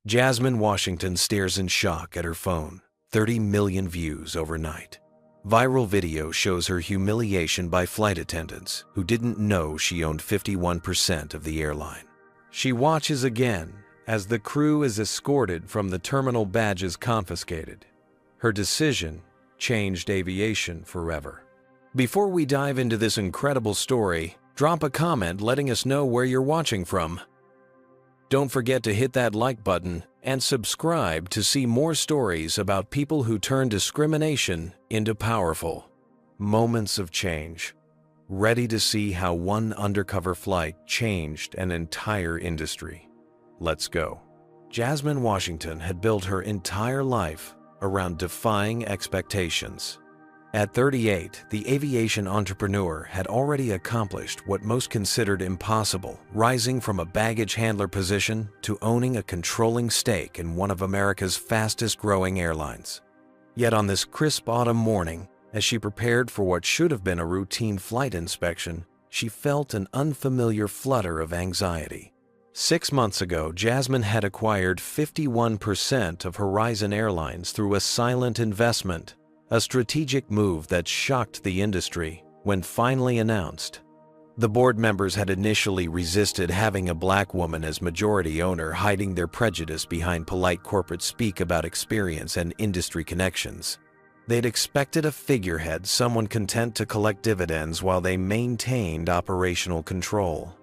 Jasmine Washington stares in shock at her phone. 30 million views overnight. Viral video shows her humiliation by flight attendants who didn't know she owned 51% of the airline. She watches again as the crew is escorted from the terminal, badges confiscated. Her decision changed aviation forever. Before we dive into this incredible story, drop a comment letting us know where you're watching from. Don't forget to hit that like button and subscribe to see more stories about people who turn discrimination into powerful moments of change. Ready to see how one undercover flight changed an entire industry? Let's go. Jasmine Washington had built her entire life around defying expectations. At 38, the aviation entrepreneur had already accomplished what most considered impossible, rising from a baggage handler position to owning a controlling stake in one of America's fastest-growing airlines. Yet on this crisp autumn morning, as she prepared for what should have been a routine flight inspection, she felt an unfamiliar flutter of anxiety. 6 months ago, Jasmine had acquired 51% of Horizon Airlines through a silent investment, a strategic move that shocked the industry when finally announced. The board members had initially resisted having a black woman as majority owner, hiding their prejudice behind polite corporate speak about experience and industry connections. They'd expected a figurehead, someone content to collect dividends while they maintained operational control.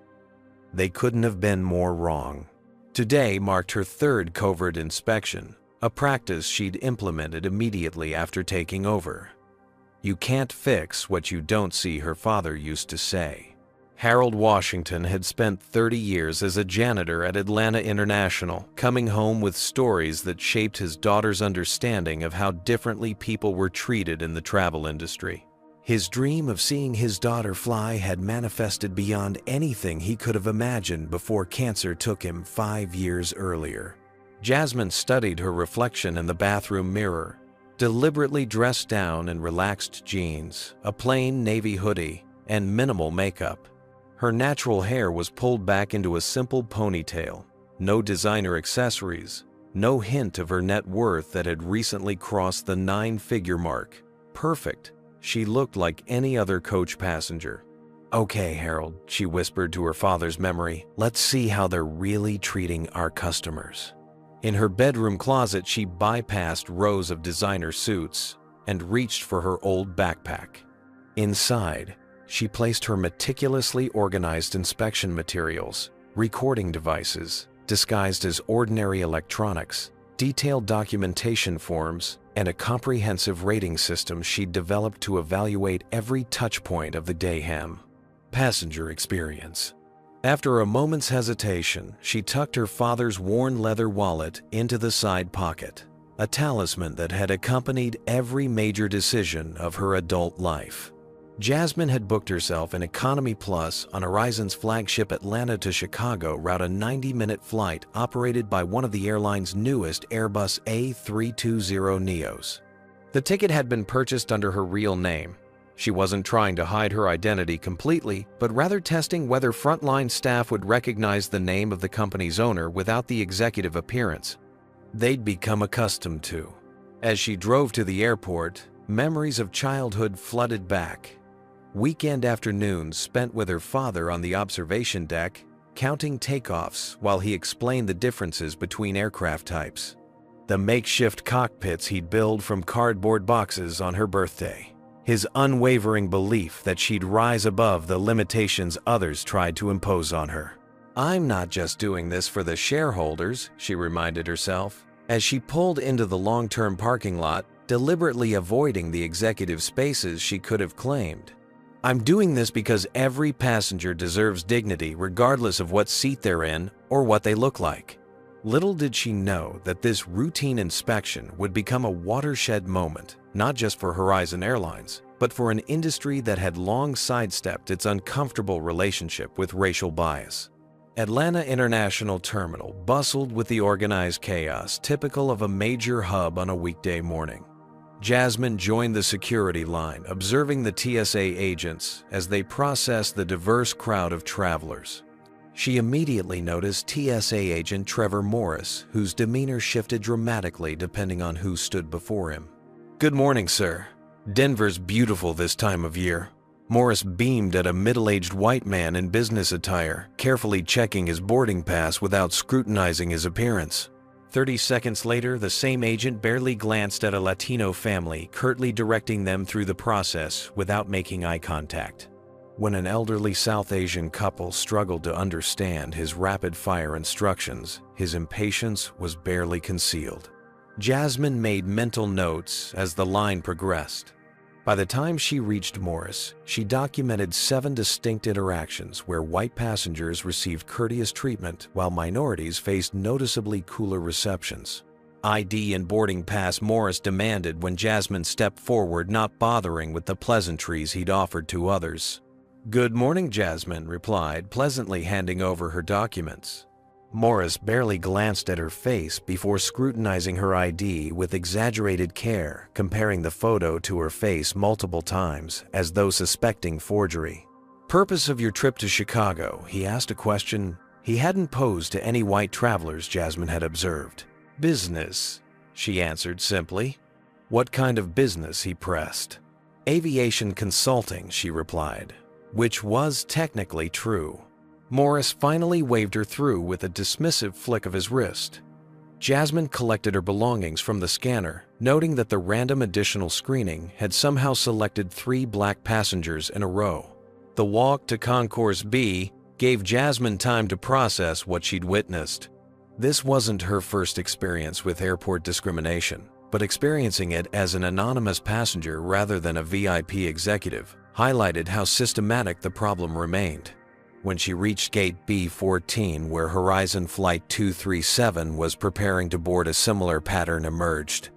They couldn't have been more wrong. Today marked her third covert inspection, a practice she'd implemented immediately after taking over. "You can't fix what you don't see," her father used to say. Harold Washington had spent 30 years as a janitor at Atlanta International, coming home with stories that shaped his daughter's understanding of how differently people were treated in the travel industry. His dream of seeing his daughter fly had manifested beyond anything he could have imagined before cancer took him 5 years earlier. Jasmine studied her reflection in the bathroom mirror, deliberately dressed down in relaxed jeans, a plain navy hoodie, and minimal makeup. Her natural hair was pulled back into a simple ponytail, no designer accessories, no hint of her net worth that had recently crossed the 9-figure mark. Perfect. She looked like any other coach passenger. "Okay, Harold," she whispered to her father's memory, "let's see how they're really treating our customers." In her bedroom closet, she bypassed rows of designer suits and reached for her old backpack. Inside, she placed her meticulously organized inspection materials, recording devices disguised as ordinary electronics, detailed documentation forms, and a comprehensive rating system she'd developed to evaluate every touchpoint of the Dayham passenger experience. After a moment's hesitation, she tucked her father's worn leather wallet into the side pocket, a talisman that had accompanied every major decision of her adult life. Jasmine had booked herself an Economy Plus on Horizon's flagship Atlanta to Chicago route, a 90-minute flight operated by one of the airline's newest Airbus A320neos. The ticket had been purchased under her real name. She wasn't trying to hide her identity completely, but rather testing whether frontline staff would recognize the name of the company's owner without the executive appearance they'd become accustomed to. As she drove to the airport, memories of childhood flooded back. Weekend afternoons spent with her father on the observation deck, counting takeoffs while he explained the differences between aircraft types. The makeshift cockpits he'd build from cardboard boxes on her birthday. His unwavering belief that she'd rise above the limitations others tried to impose on her. "I'm not just doing this for the shareholders," she reminded herself, as she pulled into the long-term parking lot, deliberately avoiding the executive spaces she could have claimed. "I'm doing this because every passenger deserves dignity regardless of what seat they're in or what they look like." Little did she know that this routine inspection would become a watershed moment, not just for Horizon Airlines, but for an industry that had long sidestepped its uncomfortable relationship with racial bias. Atlanta International Terminal bustled with the organized chaos typical of a major hub on a weekday morning. Jasmine joined the security line, observing the TSA agents as they processed the diverse crowd of travelers. She immediately noticed TSA agent Trevor Morris, whose demeanor shifted dramatically depending on who stood before him. "Good morning, sir. Denver's beautiful this time of year." Morris beamed at a middle-aged white man in business attire, carefully checking his boarding pass without scrutinizing his appearance. 30 seconds later, the same agent barely glanced at a Latino family, curtly directing them through the process without making eye contact. When an elderly South Asian couple struggled to understand his rapid-fire instructions, his impatience was barely concealed. Jasmine made mental notes as the line progressed. By the time she reached Morris, she documented 7 distinct interactions where white passengers received courteous treatment while minorities faced noticeably cooler receptions. ID and boarding pass, Morris demanded when Jasmine stepped forward, not bothering with the pleasantries he'd offered to others. "Good morning," Jasmine replied, pleasantly handing over her documents. Morris barely glanced at her face before scrutinizing her ID with exaggerated care, comparing the photo to her face multiple times, as though suspecting forgery. "Purpose of your trip to Chicago?" he asked, a question he hadn't posed to any white travelers Jasmine had observed. "Business," she answered simply. "What kind of business?" he pressed. "Aviation consulting," she replied, which was technically true. Morris finally waved her through with a dismissive flick of his wrist. Jasmine collected her belongings from the scanner, noting that the random additional screening had somehow selected 3 black passengers in a row. The walk to Concourse B gave Jasmine time to process what she'd witnessed. This wasn't her first experience with airport discrimination, but experiencing it as an anonymous passenger rather than a VIP executive highlighted how systematic the problem remained. When she reached Gate B14, where Horizon Flight 237 was preparing to board, a similar pattern emerged.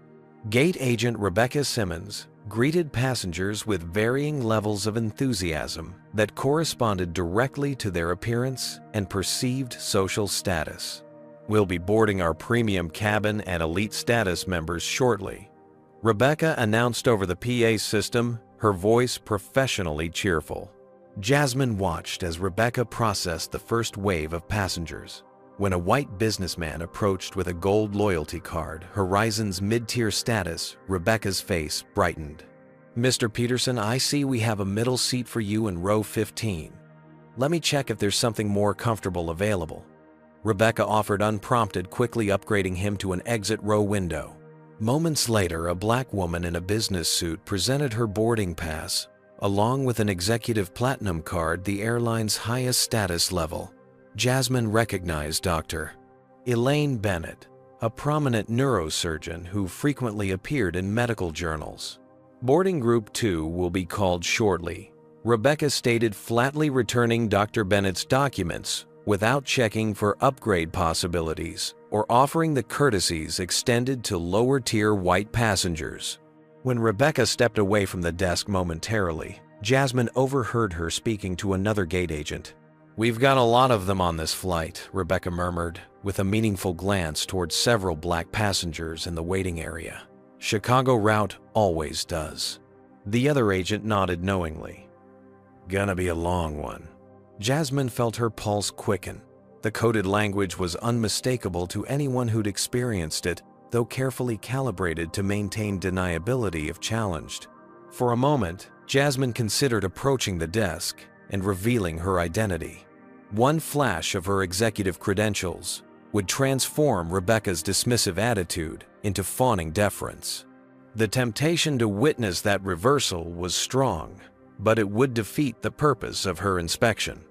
Gate agent Rebecca Simmons greeted passengers with varying levels of enthusiasm that corresponded directly to their appearance and perceived social status. "We'll be boarding our premium cabin and elite status members shortly," Rebecca announced over the PA system, her voice professionally cheerful. Jasmine watched as Rebecca processed the first wave of passengers. When a white businessman approached with a gold loyalty card, Horizon's mid-tier status, Rebecca's face brightened. "Mr. Peterson, I see we have a middle seat for you in row 15. Let me check if there's something more comfortable available." Rebecca offered unprompted, quickly upgrading him to an exit row window. Moments later, a black woman in a business suit presented her boarding pass, along with an executive platinum card, the airline's highest status level. Jasmine recognized Dr. Elaine Bennett, a prominent neurosurgeon who frequently appeared in medical journals. "Boarding Group 2 will be called shortly," Rebecca stated, flatly returning Dr. Bennett's documents without checking for upgrade possibilities or offering the courtesies extended to lower-tier white passengers. When Rebecca stepped away from the desk momentarily, Jasmine overheard her speaking to another gate agent. "We've got a lot of them on this flight," Rebecca murmured, with a meaningful glance towards several black passengers in the waiting area. "Chicago route always does." The other agent nodded knowingly. "Gonna be a long one." Jasmine felt her pulse quicken. The coded language was unmistakable to anyone who'd experienced it, though carefully calibrated to maintain deniability if challenged. For a moment, Jasmine considered approaching the desk and revealing her identity. One flash of her executive credentials would transform Rebecca's dismissive attitude into fawning deference. The temptation to witness that reversal was strong, but it would defeat the purpose of her inspection.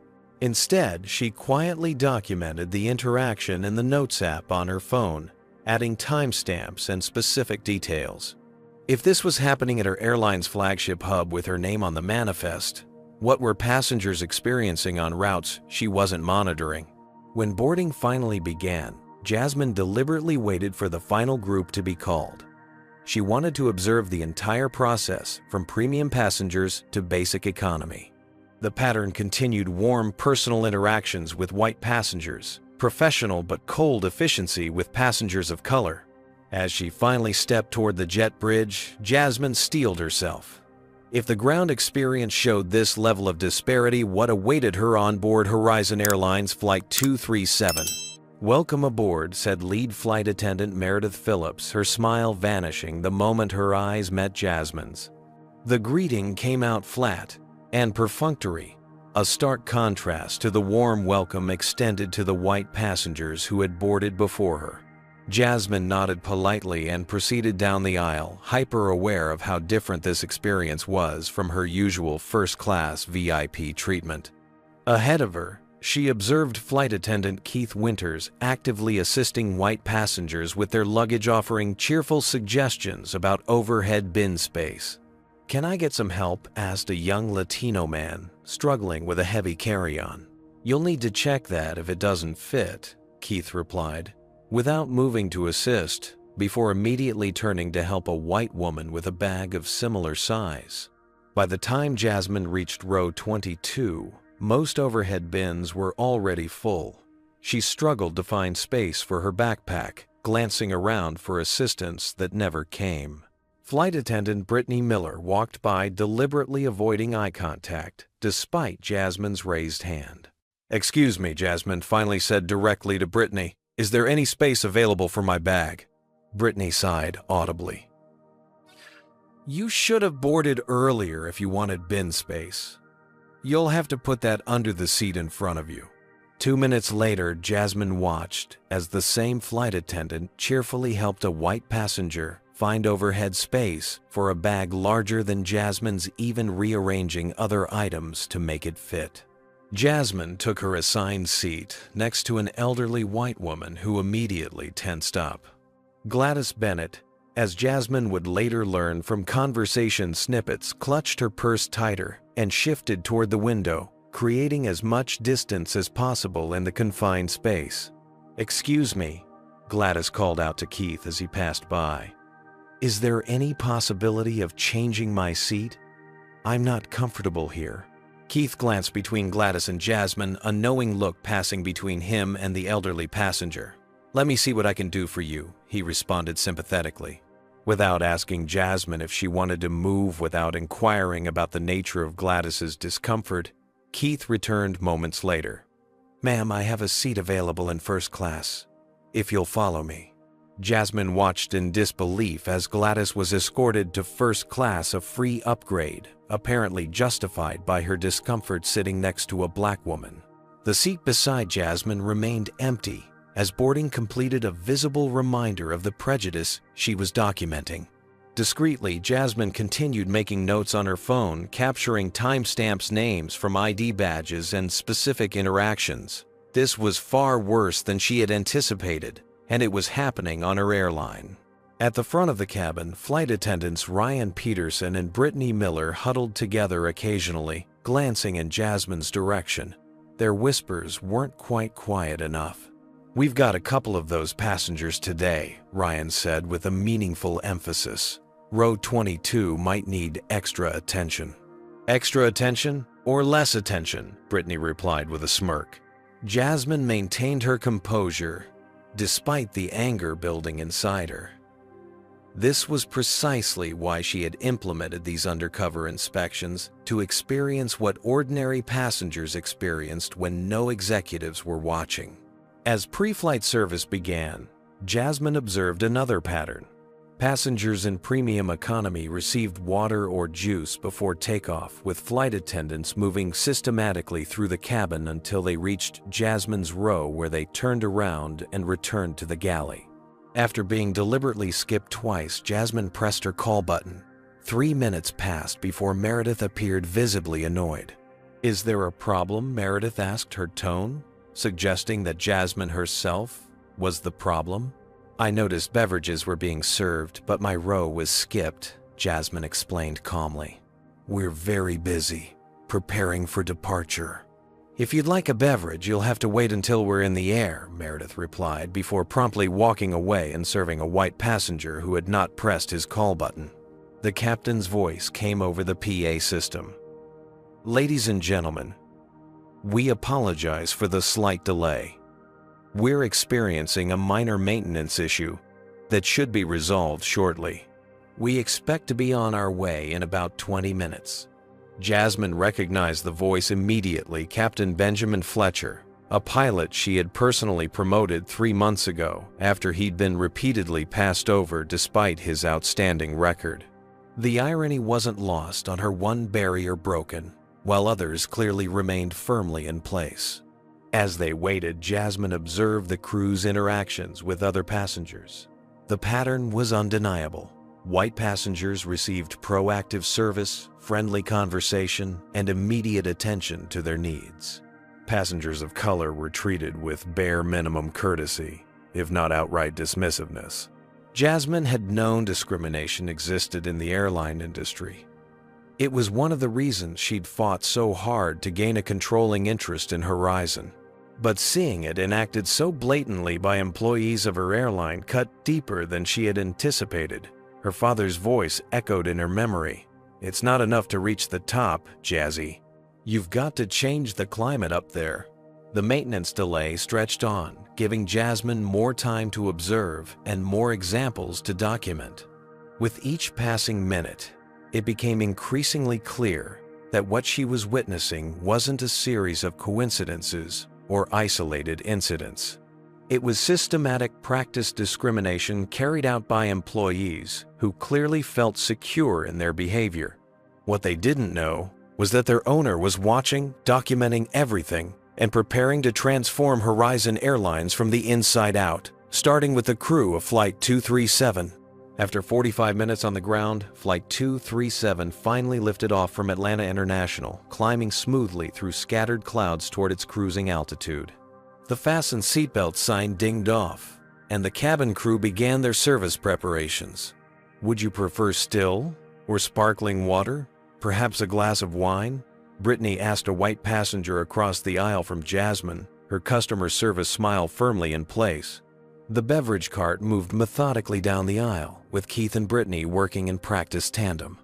Instead, she quietly documented the interaction in the Notes app on her phone, adding timestamps and specific details. If this was happening at her airline's flagship hub with her name on the manifest, what were passengers experiencing on routes she wasn't monitoring? When boarding finally began, Jasmine deliberately waited for the final group to be called. She wanted to observe the entire process, from premium passengers to basic economy. The pattern continued: warm personal interactions with white passengers, professional but cold efficiency with passengers of color. As she finally stepped toward the jet bridge, Jasmine steeled herself. If the ground experience showed this level of disparity, what awaited her on board Horizon Airlines Flight 237? "Welcome aboard," said lead flight attendant Meredith Phillips, her smile vanishing the moment her eyes met Jasmine's. The greeting came out flat and perfunctory, a stark contrast to the warm welcome extended to the white passengers who had boarded before her. Jasmine nodded politely and proceeded down the aisle, hyper-aware of how different this experience was from her usual first-class VIP treatment. Ahead of her, she observed flight attendant Keith Winters actively assisting white passengers with their luggage, offering cheerful suggestions about overhead bin space. "Can I get some help?" asked a young Latino man, struggling with a heavy carry-on. "You'll need to check that if it doesn't fit," Keith replied, without moving to assist, before immediately turning to help a white woman with a bag of similar size. By the time Jasmine reached row 22, most overhead bins were already full. She struggled to find space for her backpack, glancing around for assistance that never came. Flight attendant Brittany Miller walked by, deliberately avoiding eye contact, despite Jasmine's raised hand. "Excuse me," Jasmine finally said directly to Brittany. "Is there any space available for my bag?" Brittany sighed audibly. "You should have boarded earlier if you wanted bin space. You'll have to put that under the seat in front of you." 2 minutes later, Jasmine watched as the same flight attendant cheerfully helped a white passenger find overhead space for a bag larger than Jasmine's, even rearranging other items to make it fit. Jasmine took her assigned seat next to an elderly white woman who immediately tensed up. Gladys Bennett, as Jasmine would later learn from conversation snippets, clutched her purse tighter and shifted toward the window, creating as much distance as possible in the confined space. "Excuse me," Gladys called out to Keith as he passed by. "Is there any possibility of changing my seat? I'm not comfortable here." Keith glanced between Gladys and Jasmine, a knowing look passing between him and the elderly passenger. "Let me see what I can do for you," he responded sympathetically. Without asking Jasmine if she wanted to move without inquiring about the nature of Gladys's discomfort, Keith returned moments later. "Ma'am, I have a seat available in first class, if you'll follow me." Jasmine watched in disbelief as Gladys was escorted to first class, a free upgrade, apparently justified by her discomfort sitting next to a black woman. The seat beside Jasmine remained empty, as boarding completed a visible reminder of the prejudice she was documenting. Discreetly, Jasmine continued making notes on her phone, capturing timestamps, names from ID badges, and specific interactions. This was far worse than she had anticipated, and it was happening on her airline. At the front of the cabin, flight attendants Ryan Peterson and Brittany Miller huddled together occasionally, glancing in Jasmine's direction. Their whispers weren't quite quiet enough. "We've got a couple of those passengers today," Ryan said with a meaningful emphasis. "Row 22 might need extra attention." "Extra attention or less attention?" Brittany replied with a smirk. Jasmine maintained her composure, despite the anger building inside her. This was precisely why she had implemented these undercover inspections, to experience what ordinary passengers experienced when no executives were watching. As pre-flight service began, Jasmine observed another pattern. Passengers in premium economy received water or juice before takeoff, with flight attendants moving systematically through the cabin until they reached Jasmine's row, where they turned around and returned to the galley. After being deliberately skipped twice, Jasmine pressed her call button. 3 minutes passed before Meredith appeared, visibly annoyed. "Is there a problem?" Meredith asked, her tone suggesting that Jasmine herself was the problem. "I noticed beverages were being served, but my row was skipped," Jasmine explained calmly. "We're very busy, preparing for departure." "If you'd like a beverage, you'll have to wait until we're in the air," Meredith replied, before promptly walking away and serving a white passenger who had not pressed his call button. The captain's voice came over the PA system. "Ladies and gentlemen, we apologize for the slight delay. We're experiencing a minor maintenance issue that should be resolved shortly. "We expect to be on our way in about 20 minutes." Jasmine recognized the voice immediately. Captain Benjamin Fletcher, a pilot she had personally promoted 3 months ago after he'd been repeatedly passed over despite his outstanding record. The irony wasn't lost on her one barrier broken, while others clearly remained firmly in place. As they waited, Jasmine observed the crew's interactions with other passengers. The pattern was undeniable. White passengers received proactive service, friendly conversation, and immediate attention to their needs. Passengers of color were treated with bare minimum courtesy, if not outright dismissiveness. Jasmine had known discrimination existed in the airline industry. It was one of the reasons she'd fought so hard to gain a controlling interest in Horizon. But seeing it enacted so blatantly by employees of her airline cut deeper than she had anticipated. Her father's voice echoed in her memory. "It's not enough to reach the top, Jazzy. You've got to change the climate up there." The maintenance delay stretched on, giving Jasmine more time to observe and more examples to document. With each passing minute, it became increasingly clear that what she was witnessing wasn't a series of coincidences or isolated incidents. It was systematic practice discrimination carried out by employees who clearly felt secure in their behavior. What they didn't know was that their owner was watching, documenting everything, and preparing to transform Horizon Airlines from the inside out, starting with the crew of Flight 237. After 45 minutes on the ground, Flight 237 finally lifted off from Atlanta International, climbing smoothly through scattered clouds toward its cruising altitude. The fasten seatbelt sign dinged off, and the cabin crew began their service preparations. "Would you prefer still or sparkling water? Perhaps a glass of wine?" Brittany asked a white passenger across the aisle from Jasmine, her customer service smile firmly in place. The beverage cart moved methodically down the aisle, with Keith and Brittany working in practice tandem.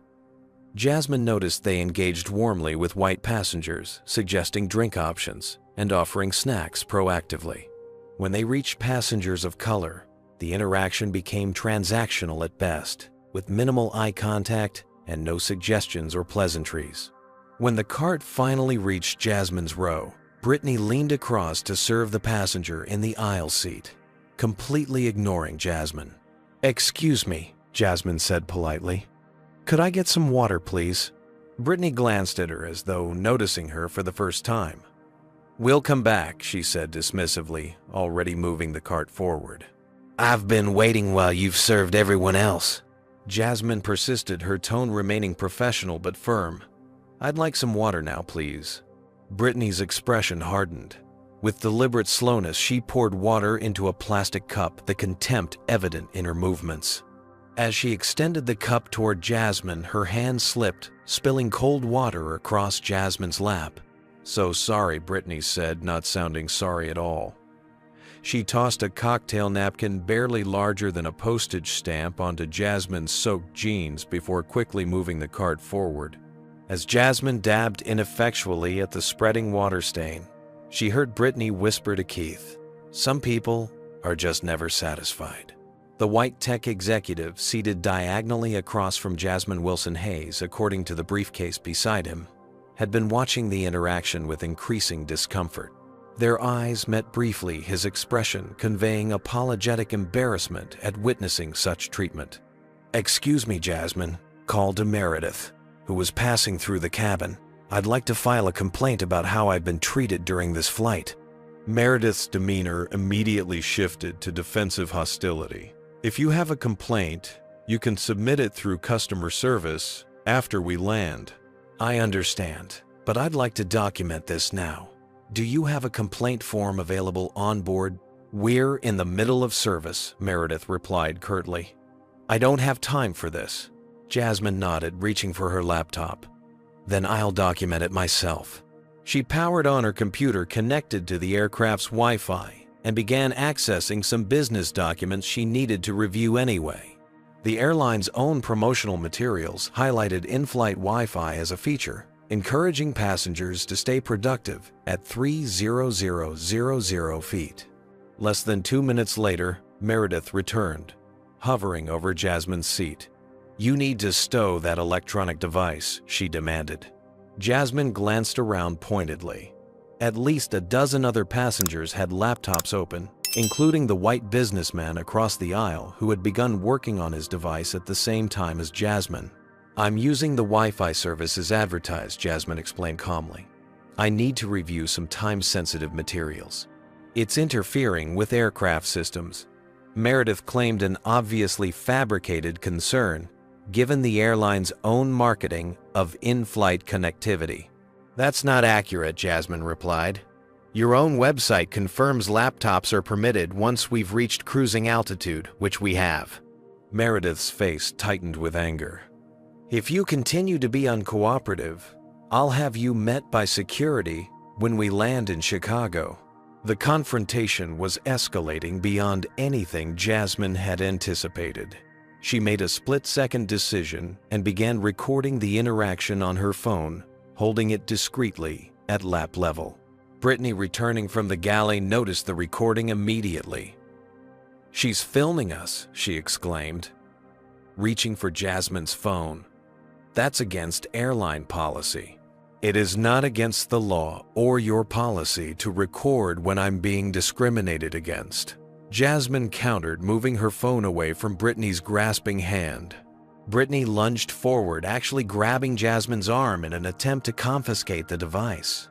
Jasmine noticed they engaged warmly with white passengers, suggesting drink options and offering snacks proactively. When they reached passengers of color, the interaction became transactional at best, with minimal eye contact and no suggestions or pleasantries. When the cart finally reached Jasmine's row, Brittany leaned across to serve the passenger in the aisle seat, completely ignoring Jasmine. "Excuse me," Jasmine said politely. "Could I get some water, please?" Brittany glanced at her as though noticing her for the first time. "We'll come back," she said dismissively, already moving the cart forward. "I've been waiting while you've served everyone else." Jasmine persisted, her tone remaining professional but firm. "I'd like some water now, please." Brittany's expression hardened. With deliberate slowness, she poured water into a plastic cup, the contempt evident in her movements. As she extended the cup toward Jasmine, her hand slipped, spilling cold water across Jasmine's lap. "So sorry," Brittany said, not sounding sorry at all. She tossed a cocktail napkin barely larger than a postage stamp onto Jasmine's soaked jeans before quickly moving the cart forward. As Jasmine dabbed ineffectually at the spreading water stain, she heard Brittany whisper to Keith, "Some people are just never satisfied." The white tech executive, seated diagonally across from Jasmine Wilson Hayes, according to the briefcase beside him, had been watching the interaction with increasing discomfort. Their eyes met briefly, his expression conveying apologetic embarrassment at witnessing such treatment. "Excuse me, Jasmine," called to Meredith, who was passing through the cabin. "I'd like to file a complaint about how I've been treated during this flight." Meredith's demeanor immediately shifted to defensive hostility. "If you have a complaint, you can submit it through customer service after we land." "I understand, but I'd like to document this now. Do you have a complaint form available on board?" "We're in the middle of service," Meredith replied curtly. "I don't have time for this." Jasmine nodded, reaching for her laptop. "Then I'll document it myself." She powered on her computer connected to the aircraft's Wi-Fi and began accessing some business documents she needed to review anyway. The airline's own promotional materials highlighted in-flight Wi-Fi as a feature, encouraging passengers to stay productive at 30000 feet. Less than 2 minutes later, Meredith returned, hovering over Jasmine's seat. "You need to stow that electronic device," she demanded. Jasmine glanced around pointedly. At least a dozen other passengers had laptops open, including the white businessman across the aisle who had begun working on his device at the same time as Jasmine. "I'm using the Wi-Fi service as advertised," Jasmine explained calmly. "I need to review some time-sensitive materials. It's interfering with aircraft systems." Meredith claimed an obviously fabricated concern, given the airline's own marketing of in-flight connectivity. "That's not accurate," Jasmine replied. "Your own website confirms laptops are permitted once we've reached cruising altitude, which we have." Meredith's face tightened with anger. "If you continue to be uncooperative, I'll have you met by security when we land in Chicago." The confrontation was escalating beyond anything Jasmine had anticipated. She made a split-second decision and began recording the interaction on her phone, holding it discreetly at lap level. Brittany, returning from the galley, noticed the recording immediately. "She's filming us," she exclaimed, reaching for Jasmine's phone. "That's against airline policy." "It is not against the law or your policy to record when I'm being discriminated against," Jasmine countered, moving her phone away from Brittany's grasping hand. Brittany lunged forward, actually grabbing Jasmine's arm in an attempt to confiscate the device.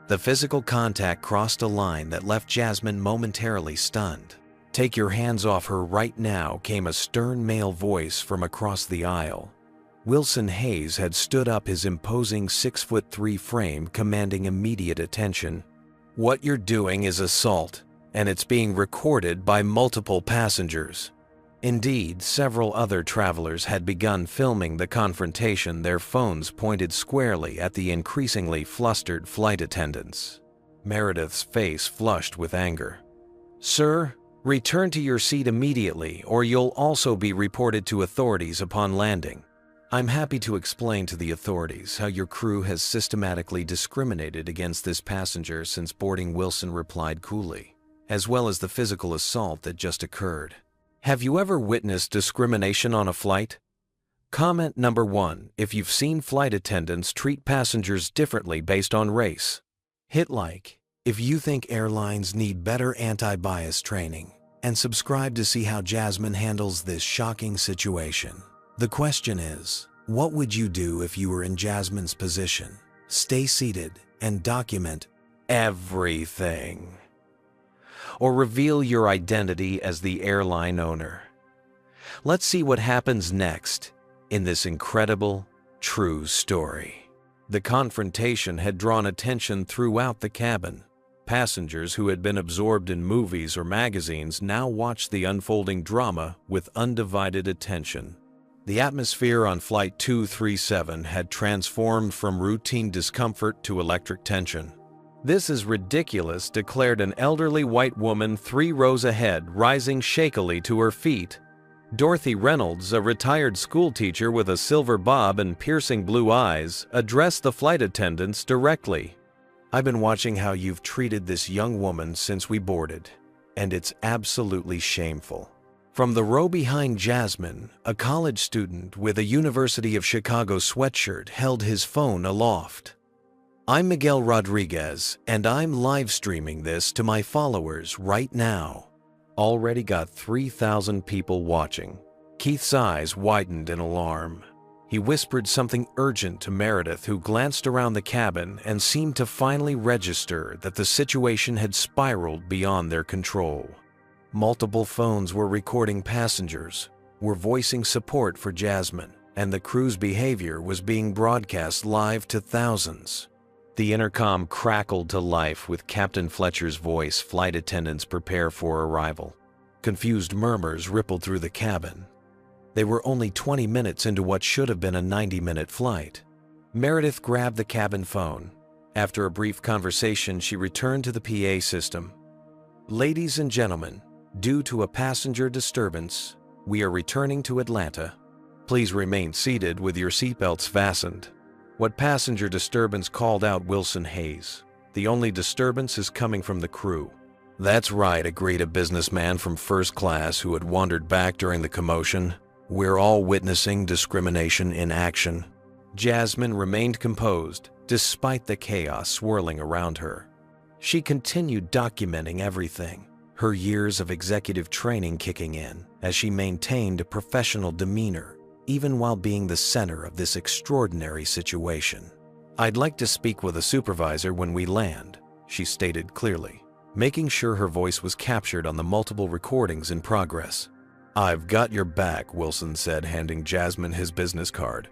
The physical contact crossed a line that left Jasmine momentarily stunned. "Take your hands off her right now," came a stern male voice from across the aisle. Wilson Hayes had stood up, his imposing 6'3" frame commanding immediate attention. "What you're doing is assault, and it's being recorded by multiple passengers." Indeed, several other travelers had begun filming the confrontation, their phones pointed squarely at the increasingly flustered flight attendants. Meredith's face flushed with anger. "Sir, return to your seat immediately, or you'll also be reported to authorities upon landing. I'm happy to explain to the authorities how your crew has systematically discriminated against this passenger since boarding," Wilson replied coolly, "as well as the physical assault that just occurred. Have you ever witnessed discrimination on a flight? Comment number 1 if you've seen flight attendants treat passengers differently based on race. Hit like if you think airlines need better anti-bias training, and subscribe to see how Jasmine handles this shocking situation. The question is, what would you do if you were in Jasmine's position? Stay seated and document everything, or reveal your identity as the airline owner? Let's see what happens next in this incredible, true story. The confrontation had drawn attention throughout the cabin. Passengers who had been absorbed in movies or magazines now watched the unfolding drama with undivided attention. The atmosphere on Flight 237 had transformed from routine discomfort to electric tension. "This is ridiculous," declared an elderly white woman 3 rows ahead, rising shakily to her feet. Dorothy Reynolds, a retired schoolteacher with a silver bob and piercing blue eyes, addressed the flight attendants directly. "I've been watching how you've treated this young woman since we boarded, and it's absolutely shameful." From the row behind Jasmine, a college student with a University of Chicago sweatshirt held his phone aloft. "I'm Miguel Rodriguez, and I'm live streaming this to my followers right now." Already got 3,000 people watching. Keith's eyes widened in alarm. He whispered something urgent to Meredith, who glanced around the cabin and seemed to finally register that the situation had spiraled beyond their control. Multiple phones were recording passengers, were voicing support for Jasmine, and the crew's behavior was being broadcast live to thousands. The intercom crackled to life with Captain Fletcher's voice. Flight attendants prepare for arrival. Confused murmurs rippled through the cabin. They were only 20 minutes into what should have been a 90-minute flight. Meredith grabbed the cabin phone. After a brief conversation, she returned to the PA system. "Ladies and gentlemen, due to a passenger disturbance, we are returning to Atlanta. Please remain seated with your seatbelts fastened." "What passenger disturbance?" called out Wilson Hayes. "The only disturbance is coming from the crew." "That's right," agreed a businessman from first class who had wandered back during the commotion. We're all witnessing discrimination in action. Jasmine remained composed despite the chaos swirling around her. She continued documenting everything, her years of executive training kicking in as she maintained a professional demeanor, even while being the center of this extraordinary situation. "I'd like to speak with a supervisor when we land," she stated clearly, making sure her voice was captured on the multiple recordings in progress. "I've got your back," Wilson said, handing Jasmine his business card.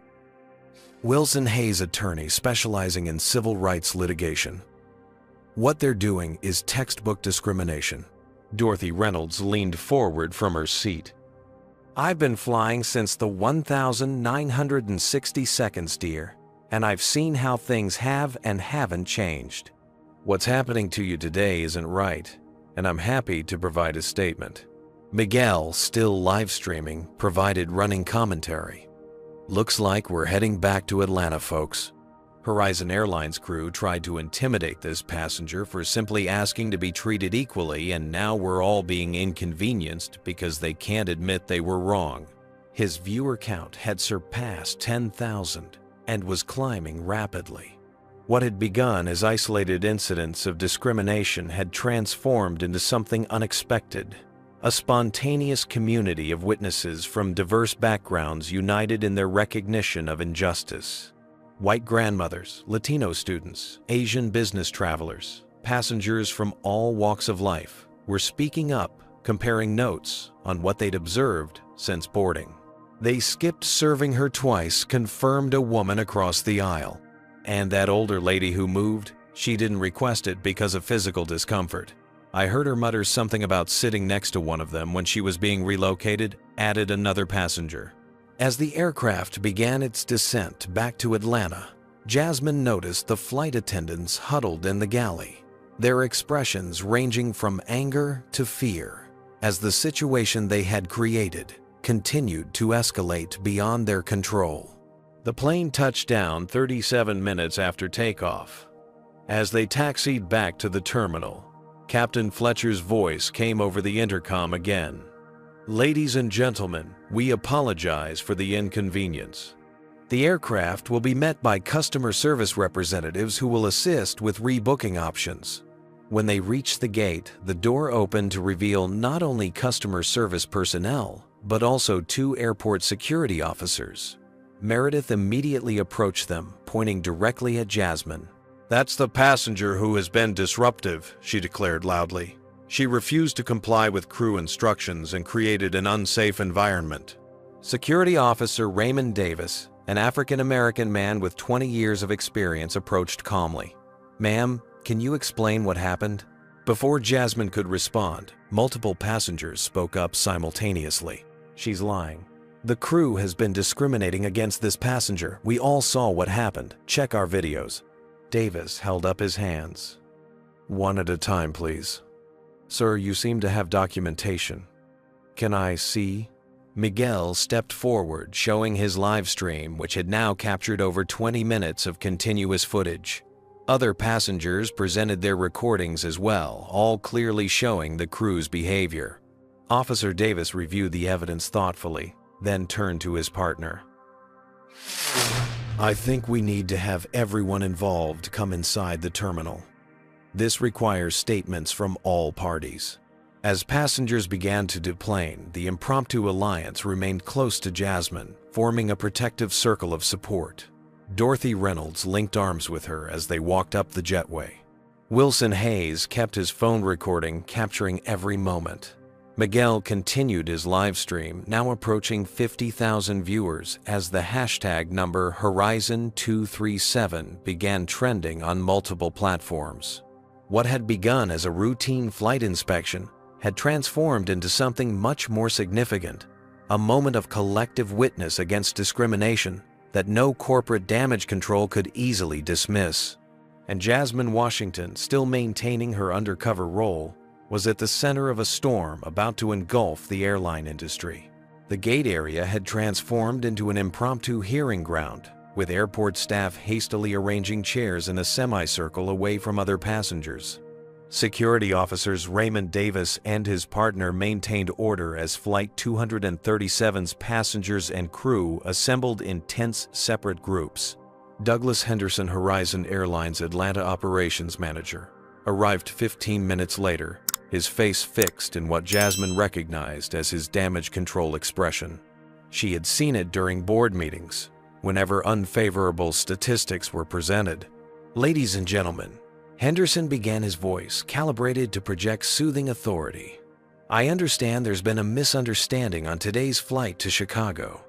Wilson Hayes, attorney specializing in civil rights litigation. "What they're doing is textbook discrimination." Dorothy Reynolds leaned forward from her seat. "I've been flying since the 1962nd, dear, and I've seen how things have and haven't changed. What's happening to you today isn't right, and I'm happy to provide a statement." Miguel, still live streaming, provided running commentary. "Looks like we're heading back to Atlanta, folks." Horizon Airlines crew tried to intimidate this passenger for simply asking to be treated equally, and now we're all being inconvenienced because they can't admit they were wrong. His viewer count had surpassed 10,000 and was climbing rapidly. What had begun as isolated incidents of discrimination had transformed into something unexpected. A spontaneous community of witnesses from diverse backgrounds united in their recognition of injustice. White grandmothers, Latino students, Asian business travelers, passengers from all walks of life were speaking up, comparing notes on what they'd observed since boarding. "They skipped serving her twice," confirmed a woman across the aisle. "And that older lady who moved, she didn't request it because of physical discomfort. I heard her mutter something about sitting next to one of them when she was being relocated," added another passenger. As the aircraft began its descent back to Atlanta, Jasmine noticed the flight attendants huddled in the galley, their expressions ranging from anger to fear, as the situation they had created continued to escalate beyond their control. The plane touched down 37 minutes after takeoff. As they taxied back to the terminal, Captain Fletcher's voice came over the intercom again. "Ladies and gentlemen, we apologize for the inconvenience. The aircraft will be met by customer service representatives who will assist with rebooking options." When they reached the gate, the door opened to reveal not only customer service personnel, but also 2 airport security officers. Meredith immediately approached them, pointing directly at Jasmine. "That's the passenger who has been disruptive," she declared loudly. "She refused to comply with crew instructions and created an unsafe environment." Security Officer Raymond Davis, an African-American man with 20 years of experience, approached calmly. "Ma'am, can you explain what happened?" Before Jasmine could respond, multiple passengers spoke up simultaneously. "She's lying. The crew has been discriminating against this passenger. We all saw what happened. Check our videos." Davis held up his hands. "One at a time, please." "Sir, you seem to have documentation. Can I see?" Miguel stepped forward, showing his live stream, which had now captured over 20 minutes of continuous footage. Other passengers presented their recordings as well, all clearly showing the crew's behavior. Officer Davis reviewed the evidence thoughtfully, then turned to his partner. "I think we need to have everyone involved come inside the terminal. This requires statements from all parties." As passengers began to deplane, the impromptu alliance remained close to Jasmine, forming a protective circle of support. Dorothy Reynolds linked arms with her as they walked up the jetway. Wilson Hayes kept his phone recording, capturing every moment. Miguel continued his live stream, now approaching 50,000 viewers as the hashtag number Horizon237 began trending on multiple platforms. What had begun as a routine flight inspection had transformed into something much more significant, a moment of collective witness against discrimination that no corporate damage control could easily dismiss. And Jasmine Washington, still maintaining her undercover role, was at the center of a storm about to engulf the airline industry. The gate area had transformed into an impromptu hearing ground, with airport staff hastily arranging chairs in a semicircle away from other passengers. Security officers Raymond Davis and his partner maintained order as Flight 237's passengers and crew assembled in tense, separate groups. Douglas Henderson, Horizon Airlines Atlanta operations manager, arrived 15 minutes later, his face fixed in what Jasmine recognized as his damage control expression. She had seen it during board meetings, whenever unfavorable statistics were presented. "Ladies and gentlemen," Henderson began, his voice calibrated to project soothing authority. "I understand there's been a misunderstanding on today's flight to Chicago.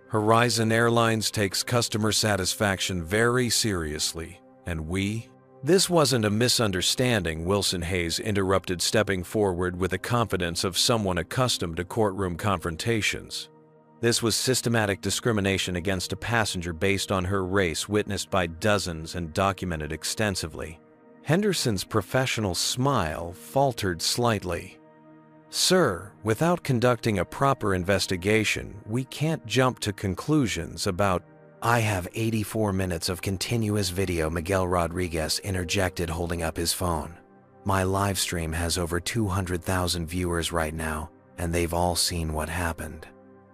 Horizon Airlines takes customer satisfaction very seriously, and we—" "This wasn't a misunderstanding," Wilson Hayes interrupted, stepping forward with the confidence of someone accustomed to courtroom confrontations. "This was systematic discrimination against a passenger based on her race, witnessed by dozens and documented extensively." Henderson's professional smile faltered slightly. "Sir, without conducting a proper investigation, we can't jump to conclusions about—" "I have 84 minutes of continuous video," Miguel Rodriguez interjected, holding up his phone. "My live stream has over 200,000 viewers right now, and they've all seen what happened."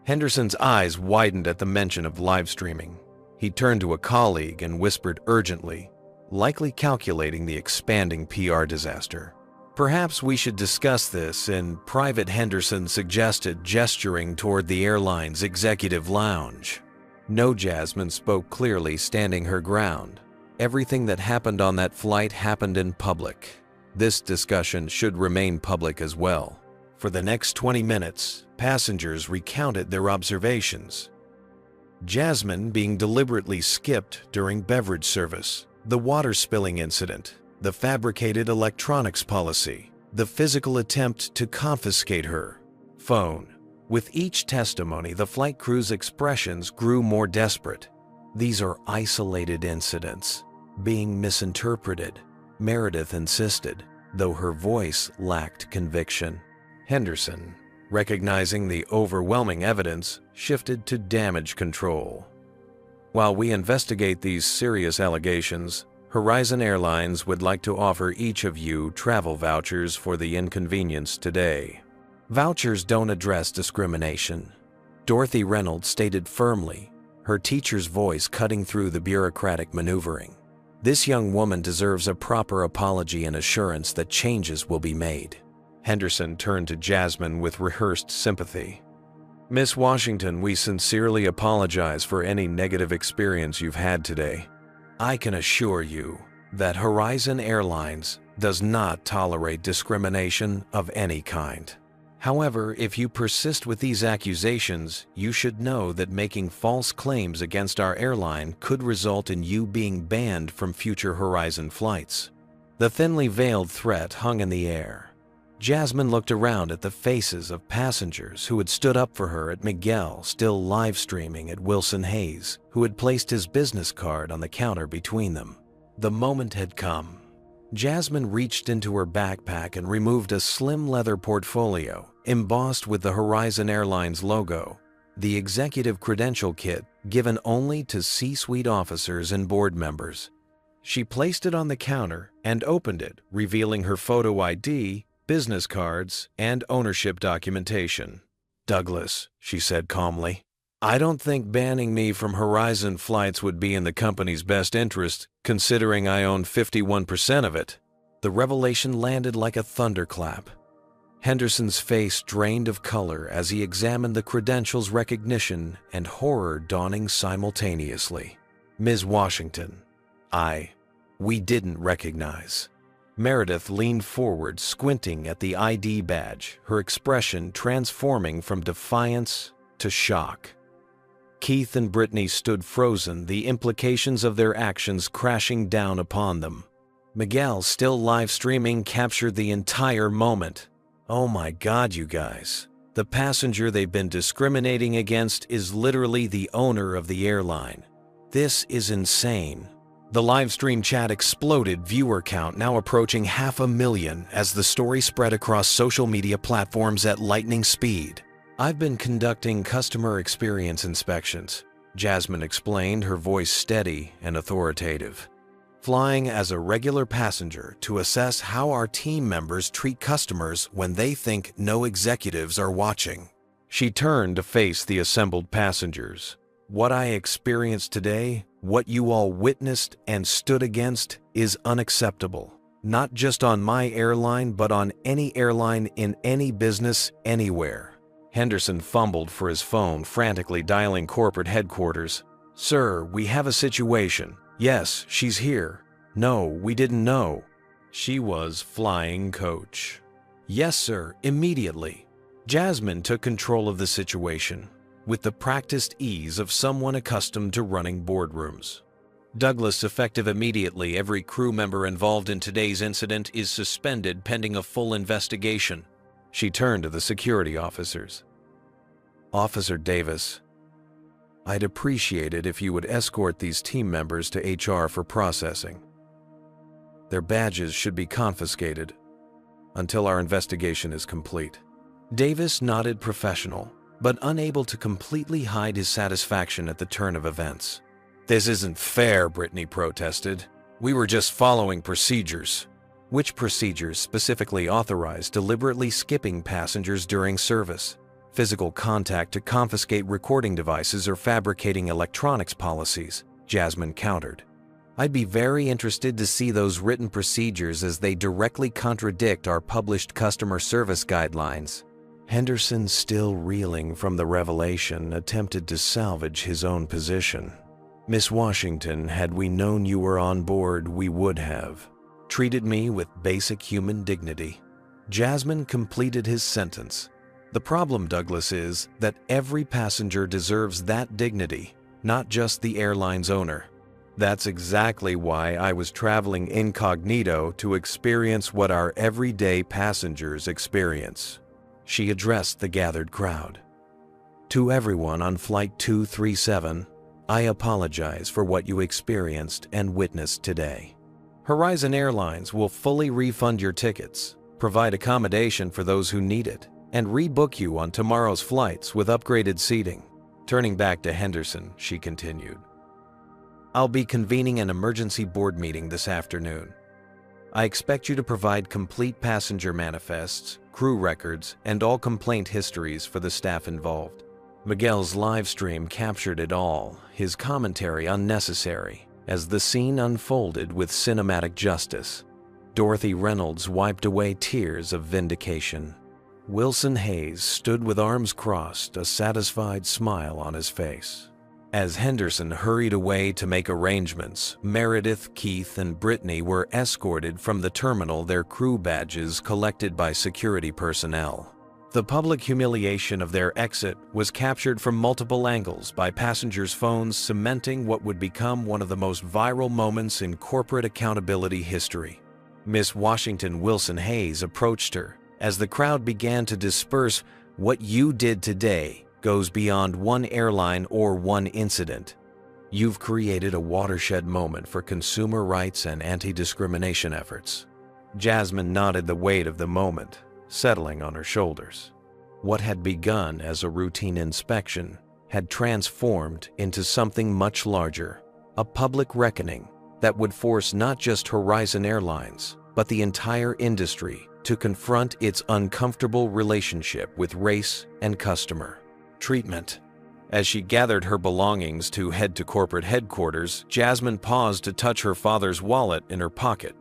Henderson's eyes widened at the mention of live streaming. He turned to a colleague and whispered urgently, likely calculating the expanding PR disaster. "Perhaps we should discuss this in private," Henderson suggested, gesturing toward the airline's executive lounge. "No," Jasmine spoke clearly, standing her ground. "Everything that happened on that flight happened in public. This discussion should remain public as well." For the next 20 minutes, passengers recounted their observations. Jasmine being deliberately skipped during beverage service, the water spilling incident, the fabricated electronics policy, the physical attempt to confiscate her phone. With each testimony, the flight crew's expressions grew more desperate. "These are isolated incidents, being misinterpreted," Meredith insisted, though her voice lacked conviction. Henderson, recognizing the overwhelming evidence, shifted to damage control. "While we investigate these serious allegations, Horizon Airlines would like to offer each of you travel vouchers for the inconvenience today." "Vouchers don't address discrimination," Dorothy Reynolds stated firmly, her teacher's voice cutting through the bureaucratic maneuvering. "This young woman deserves a proper apology and assurance that changes will be made." Henderson turned to Jasmine with rehearsed sympathy. "Miss Washington, we sincerely apologize for any negative experience you've had today. I can assure you that Horizon Airlines does not tolerate discrimination of any kind. However, if you persist with these accusations, you should know that making false claims against our airline could result in you being banned from future Horizon flights." The thinly veiled threat hung in the air. Jasmine looked around at the faces of passengers who had stood up for her, at Miguel, still live streaming, at Wilson Hayes, who had placed his business card on the counter between them. The moment had come. Jasmine reached into her backpack and removed a slim leather portfolio embossed with the Horizon Airlines logo, the executive credential kit given only to C-suite officers and board members. She placed it on the counter and opened it, revealing her photo ID, business cards, and ownership documentation. "Douglas," she said calmly, "I don't think banning me from Horizon flights would be in the company's best interest, considering I own 51% of it." The revelation landed like a thunderclap. Henderson's face drained of color as he examined the credentials, recognition and horror dawning simultaneously. "Ms. Washington, we didn't recognize." Meredith leaned forward, squinting at the ID badge, her expression transforming from defiance to shock. Keith and Brittany stood frozen, the implications of their actions crashing down upon them. Miguel, still live streaming, captured the entire moment. "Oh my God, you guys. The passenger they've been discriminating against is literally the owner of the airline. This is insane." The live stream chat exploded, viewer count now approaching 500,000 as the story spread across social media platforms at lightning speed. "I've been conducting customer experience inspections," Jasmine explained, her voice steady and authoritative. flying as a regular passenger to assess how our team members treat customers when they think no executives are watching. She turned to face the assembled passengers. What I experienced today, what you all witnessed and stood against, is unacceptable. Not just on my airline, but on any airline in any business anywhere. Henderson fumbled for his phone, frantically dialing corporate headquarters. Sir, we have a situation. Yes, she's here. No, we didn't know. She was flying coach. Yes, sir, immediately. Jasmine took control of the situation, with the practiced ease of someone accustomed to running boardrooms. Douglas, effective immediately, every crew member involved in today's incident is suspended pending a full investigation. She turned to the security officers. Officer Davis, I'd appreciate it if you would escort these team members to HR for processing. Their badges should be confiscated until our investigation is complete. Davis nodded professional, but unable to completely hide his satisfaction at the turn of events. This isn't fair, Brittany protested. We were just following procedures. Which procedures specifically authorized deliberately skipping passengers during service? Physical contact to confiscate recording devices or fabricating electronics policies, Jasmine countered. I'd be very interested to see those written procedures as they directly contradict our published customer service guidelines. Henderson, still reeling from the revelation, attempted to salvage his own position. Miss Washington, had we known you were on board, we would have treated me with basic human dignity. Jasmine completed his sentence. The problem, Douglas, is that every passenger deserves that dignity, not just the airline's owner. That's exactly why I was traveling incognito to experience what our everyday passengers experience. She addressed the gathered crowd. To everyone on Flight 237, I apologize for what you experienced and witnessed today. Horizon Airlines will fully refund your tickets, provide accommodation for those who need it, and rebook you on tomorrow's flights with upgraded seating. Turning back to Henderson, she continued. I'll be convening an emergency board meeting this afternoon. I expect you to provide complete passenger manifests, crew records, and all complaint histories for the staff involved. Miguel's live stream captured it all, his commentary unnecessary, as the scene unfolded with cinematic justice. Dorothy Reynolds wiped away tears of vindication. Wilson Hayes stood with arms crossed, a satisfied smile on his face. As Henderson hurried away to make arrangements, Meredith, Keith, and Brittany were escorted from the terminal, their crew badges collected by security personnel. The public humiliation of their exit was captured from multiple angles by passengers' phones, cementing what would become one of the most viral moments in corporate accountability history. Miss Washington Wilson Hayes approached her. As the crowd began to disperse, what you did today goes beyond one airline or one incident. You've created a watershed moment for consumer rights and anti-discrimination efforts. Jasmine nodded, the weight of the moment settling on her shoulders. What had begun as a routine inspection had transformed into something much larger, a public reckoning that would force not just Horizon Airlines, but the entire industry to confront its uncomfortable relationship with race and customer treatment. As she gathered her belongings to head to corporate headquarters, Jasmine paused to touch her father's wallet in her pocket.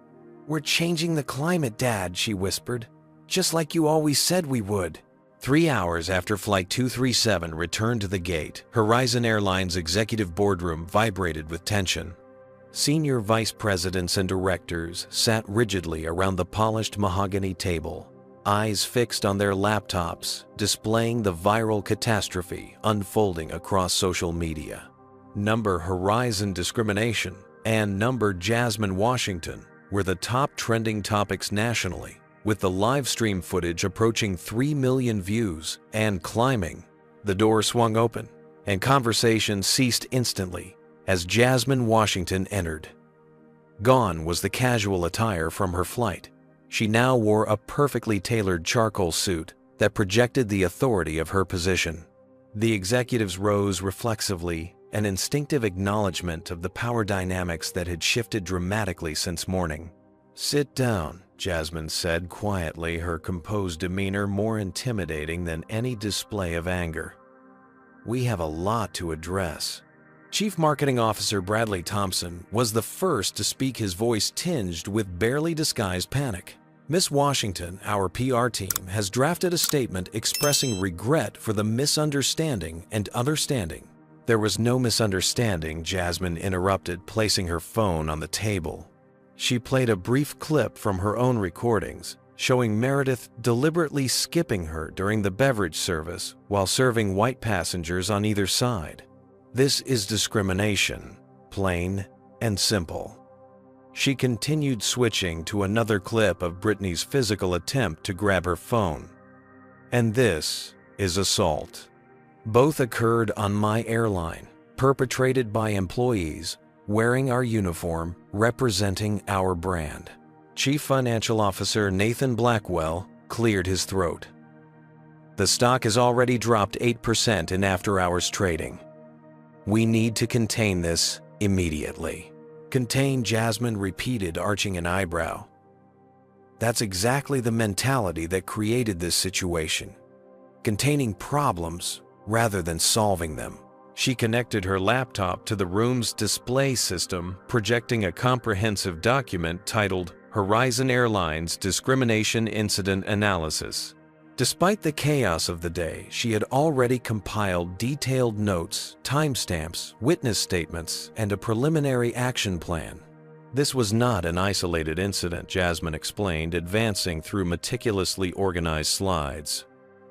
"We're changing the climate, Dad," she whispered. "Just like you always said we would." 3 hours after Flight 237 returned to the gate, Horizon Airlines' executive boardroom vibrated with tension. Senior vice presidents and directors sat rigidly around the polished mahogany table, eyes fixed on their laptops, displaying the viral catastrophe unfolding across social media. Number Horizon discrimination and number Jasmine Washington were the top trending topics nationally, with the live stream footage approaching 3 million views and climbing. The door swung open, and conversation ceased instantly as Jasmine Washington entered. Gone was the casual attire from her flight. She now wore a perfectly tailored charcoal suit that projected the authority of her position. The executives rose reflexively, an instinctive acknowledgement of the power dynamics that had shifted dramatically since morning. "Sit down," Jasmine said quietly, her composed demeanor more intimidating than any display of anger. "We have a lot to address." Chief Marketing Officer Bradley Thompson was the first to speak, his voice tinged with barely disguised panic. "Miss Washington, our PR team, has drafted a statement expressing regret for the misunderstanding and understanding." "There was no misunderstanding," Jasmine interrupted, placing her phone on the table. She played a brief clip from her own recordings, showing Meredith deliberately skipping her during the beverage service while serving white passengers on either side. "This is discrimination, plain and simple." She continued, switching to another clip of Brittany's physical attempt to grab her phone. "And this is assault. Both occurred on my airline, perpetrated by employees wearing our uniform, representing our brand." Chief Financial Officer Nathan Blackwell cleared his throat. "The stock has already dropped 8% in after-hours trading. We need to contain this immediately." "Contain," Jasmine repeated, arching an eyebrow. "That's exactly the mentality that created this situation. Containing problems rather than solving them." She connected her laptop to the room's display system, projecting a comprehensive document titled Horizon Airlines Discrimination Incident Analysis. Despite the chaos of the day, she had already compiled detailed notes, timestamps, witness statements, and a preliminary action plan. "This was not an isolated incident," Jasmine explained, advancing through meticulously organized slides.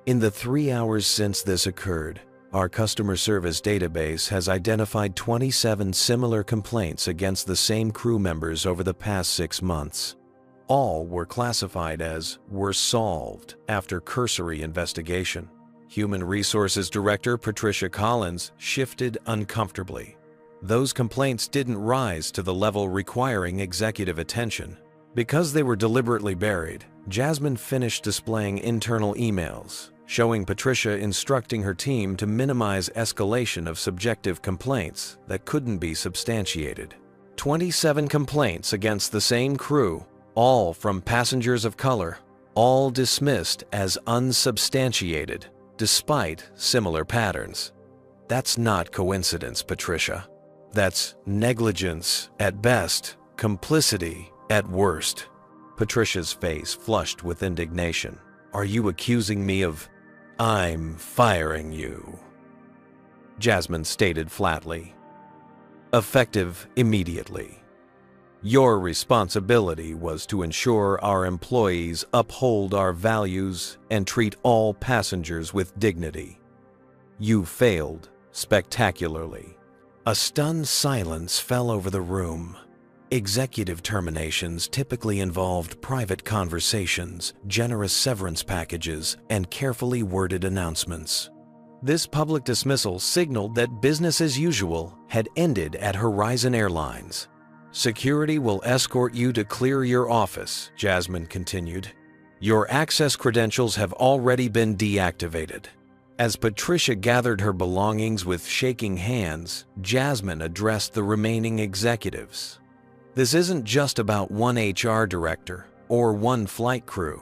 "In the 3 hours since this occurred, our customer service database has identified 27 similar complaints against the same crew members over the past 6 months. All were classified as were solved after cursory investigation." Human Resources Director Patricia Collins shifted uncomfortably. "Those complaints didn't rise to the level requiring executive attention. Because they were deliberately buried." Jasmine finished displaying internal emails, showing Patricia instructing her team to minimize escalation of subjective complaints that couldn't be substantiated. 27 complaints against the same crew, all from passengers of color, all dismissed as unsubstantiated, despite similar patterns. "That's not coincidence, Patricia. That's negligence at best, complicity at worst." Patricia's face flushed with indignation. "Are you accusing me of—" "I'm firing you," Jasmine stated flatly. "Effective immediately. Your responsibility was to ensure our employees uphold our values and treat all passengers with dignity. You failed spectacularly." A stunned silence fell over the room. Executive terminations typically involved private conversations, generous severance packages, and carefully worded announcements. This public dismissal signaled that business as usual had ended at Horizon Airlines. "Security will escort you to clear your office," Jasmine continued. "Your access credentials have already been deactivated." As Patricia gathered her belongings with shaking hands, Jasmine addressed the remaining executives. "This isn't just about one HR director or one flight crew.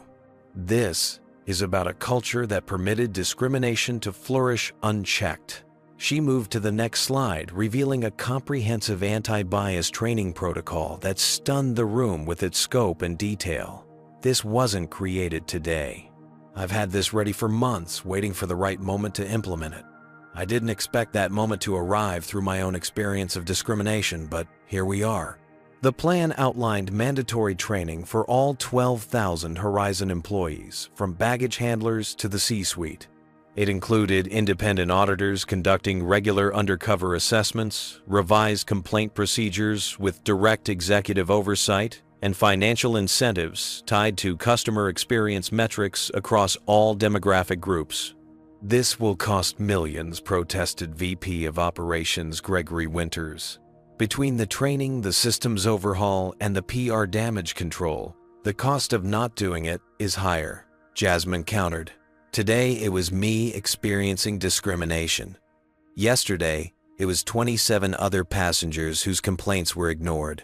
This is about a culture that permitted discrimination to flourish unchecked." She moved to the next slide, revealing a comprehensive anti-bias training protocol that stunned the room with its scope and detail. "This wasn't created today. I've had this ready for months, waiting for the right moment to implement it. I didn't expect that moment to arrive through my own experience of discrimination, but here we are." The plan outlined mandatory training for all 12,000 Horizon employees, from baggage handlers to the C-suite. It included independent auditors conducting regular undercover assessments, revised complaint procedures with direct executive oversight, and financial incentives tied to customer experience metrics across all demographic groups. "This will cost millions," protested VP of Operations Gregory Winters. "Between the training, the systems overhaul, and the PR damage control, the cost of not doing it is higher," Jasmine countered. "Today it was me experiencing discrimination. Yesterday It was 27 other passengers whose complaints were ignored.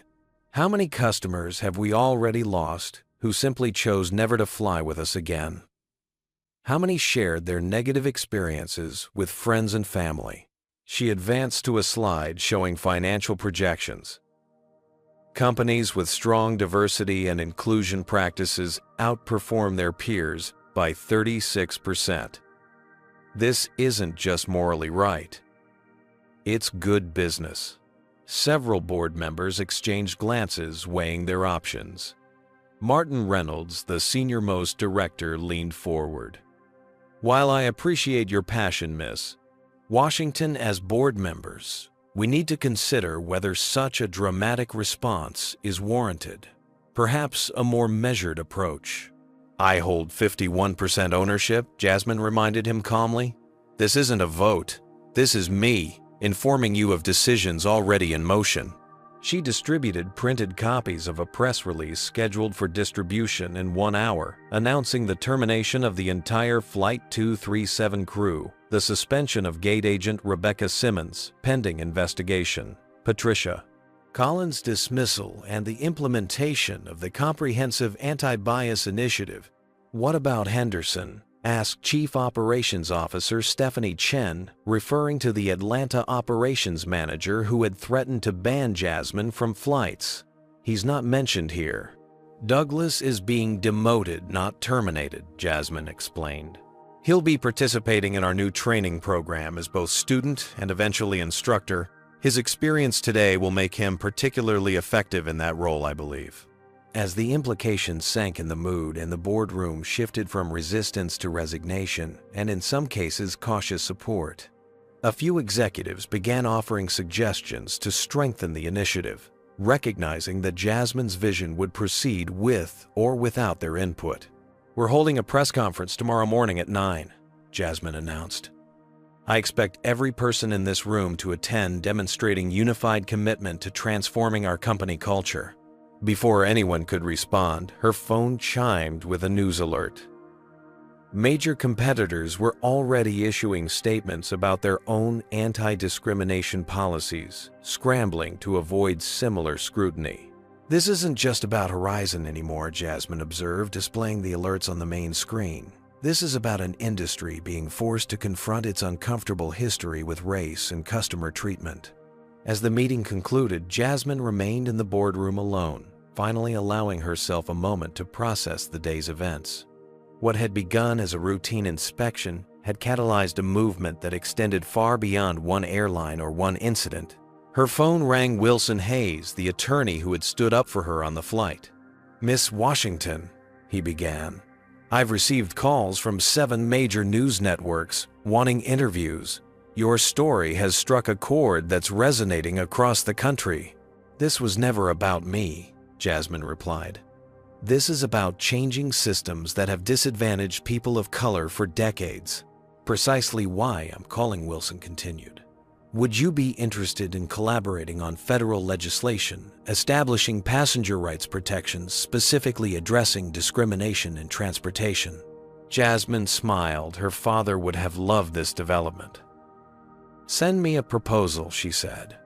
How many customers have we already lost who simply chose never to fly with us again? How many shared their negative experiences with friends and family? She advanced to a slide showing financial projections. Companies with strong diversity and inclusion practices outperform their peers by 36%. This isn't just morally right. It's good business. Several board members exchanged glances, weighing their options. Martin Reynolds, the senior-most director, leaned forward. "While I appreciate your passion, Miss Washington, as board members, we need to consider whether such a dramatic response is warranted. Perhaps a more measured approach." "I hold 51% ownership," Jasmine reminded him calmly. "This isn't a vote. This is me, informing you of decisions already in motion." She distributed printed copies of a press release scheduled for distribution in 1 hour, announcing the termination of the entire Flight 237 crew, the suspension of gate agent Rebecca Simmons, pending investigation, Patricia Collins' dismissal, and the implementation of the comprehensive anti-bias initiative. "What about Henderson?" asked Chief Operations Officer Stephanie Chen, referring to the Atlanta operations manager who had threatened to ban Jasmine from flights. "He's not mentioned here." "Douglas is being demoted, not terminated," Jasmine explained. "He'll be participating in our new training program as both student and eventually instructor. His experience today will make him particularly effective in that role, I believe." As the implications sank in the mood and the boardroom shifted from resistance to resignation, and in some cases cautious support, a few executives began offering suggestions to strengthen the initiative, recognizing that Jasmine's vision would proceed with or without their input. "We're holding a press conference tomorrow morning at 9, Jasmine announced. "I expect every person in this room to attend, demonstrating unified commitment to transforming our company culture." Before anyone could respond, her phone chimed with a news alert. Major competitors were already issuing statements about their own anti-discrimination policies, scrambling to avoid similar scrutiny. "This isn't just about Horizon anymore," Jasmine observed, displaying the alerts on the main screen. "This is about an industry being forced to confront its uncomfortable history with race and customer treatment." As the meeting concluded, Jasmine remained in the boardroom alone, finally allowing herself a moment to process the day's events. What had begun as a routine inspection had catalyzed a movement that extended far beyond one airline or one incident. Her phone rang. Wilson Hayes, the attorney who had stood up for her on the flight. "Miss Washington," he began, "I've received calls from 7 major news networks wanting interviews. Your story has struck a chord that's resonating across the country." "This was never about me," Jasmine replied. "This is about changing systems that have disadvantaged people of color for decades. Precisely why I'm calling," Wilson continued. "Would you be interested in collaborating on federal legislation, establishing passenger rights protections specifically addressing discrimination in transportation?" Jasmine smiled. Her father would have loved this development. "Send me a proposal," she said.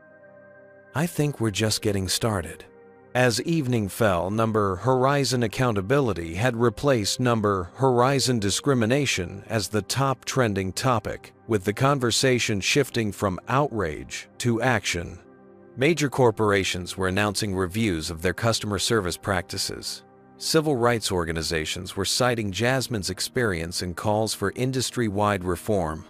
"I think we're just getting started." As evening fell, number Horizon Accountability had replaced number Horizon Discrimination as the top trending topic, with the conversation shifting from outrage to action. Major corporations were announcing reviews of their customer service practices. Civil rights organizations were citing Jasmine's experience and calls for industry-wide reform.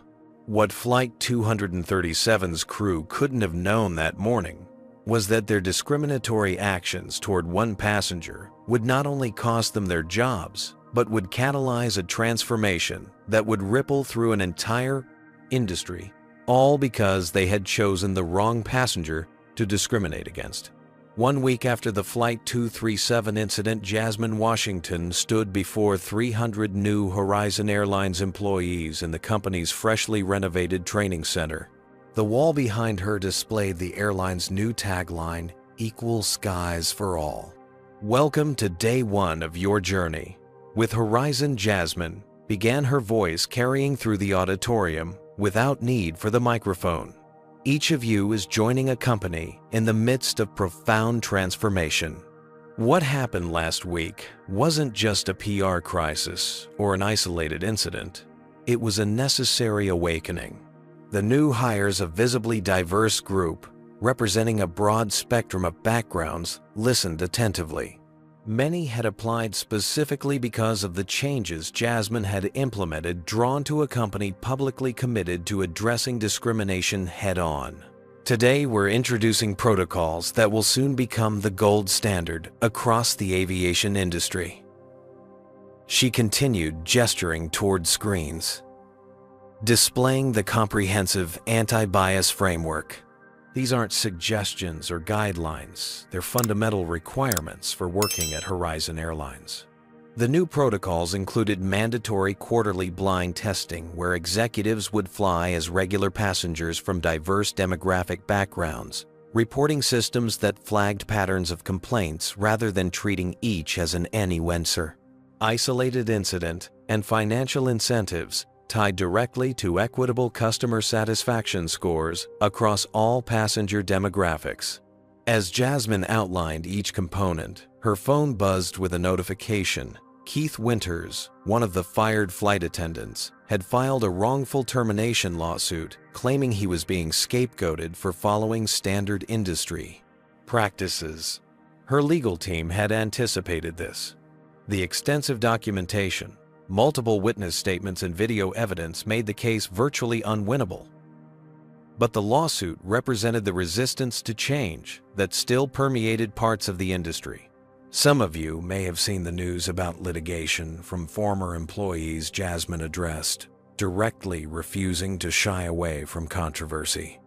What Flight 237's crew couldn't have known that morning was that their discriminatory actions toward one passenger would not only cost them their jobs, but would catalyze a transformation that would ripple through an entire industry, all because they had chosen the wrong passenger to discriminate against. 1 week after the Flight 237 incident, Jasmine Washington stood before 300 new Horizon Airlines employees in the company's freshly renovated training center. The wall behind her displayed the airline's new tagline, "Equal Skies for All." "Welcome to day 1 of your journey. With Horizon." Jasmine began, her voice carrying through the auditorium without need for the microphone. Each of you is joining a company in the midst of profound transformation. What happened last week wasn't just a PR crisis or an isolated incident. It was a necessary awakening. The new hires, a visibly diverse group representing a broad spectrum of backgrounds, listened attentively. Many had applied specifically because of the changes Jasmine had implemented, drawn to a company publicly committed to addressing discrimination head-on. Today, we're introducing protocols that will soon become the gold standard across the aviation industry. She continued, gesturing toward screens, displaying the comprehensive anti-bias framework. These aren't suggestions or guidelines, they're fundamental requirements for working at Horizon Airlines. The new protocols included mandatory quarterly blind testing, where executives would fly as regular passengers from diverse demographic backgrounds, reporting systems that flagged patterns of complaints rather than treating each as an any-wencer. Isolated incident and financial incentives tied directly to equitable customer satisfaction scores across all passenger demographics. As Jasmine outlined each component, her phone buzzed with a notification. Keith Winters, one of the fired flight attendants, had filed a wrongful termination lawsuit claiming he was being scapegoated for following standard industry practices. Her legal team had anticipated this. The extensive documentation, multiple witness statements and video evidence made the case virtually unwinnable. But the lawsuit represented the resistance to change that still permeated parts of the industry. Some of you may have seen the news about litigation from former employees Jasmine addressed, directly refusing to shy away from controversy.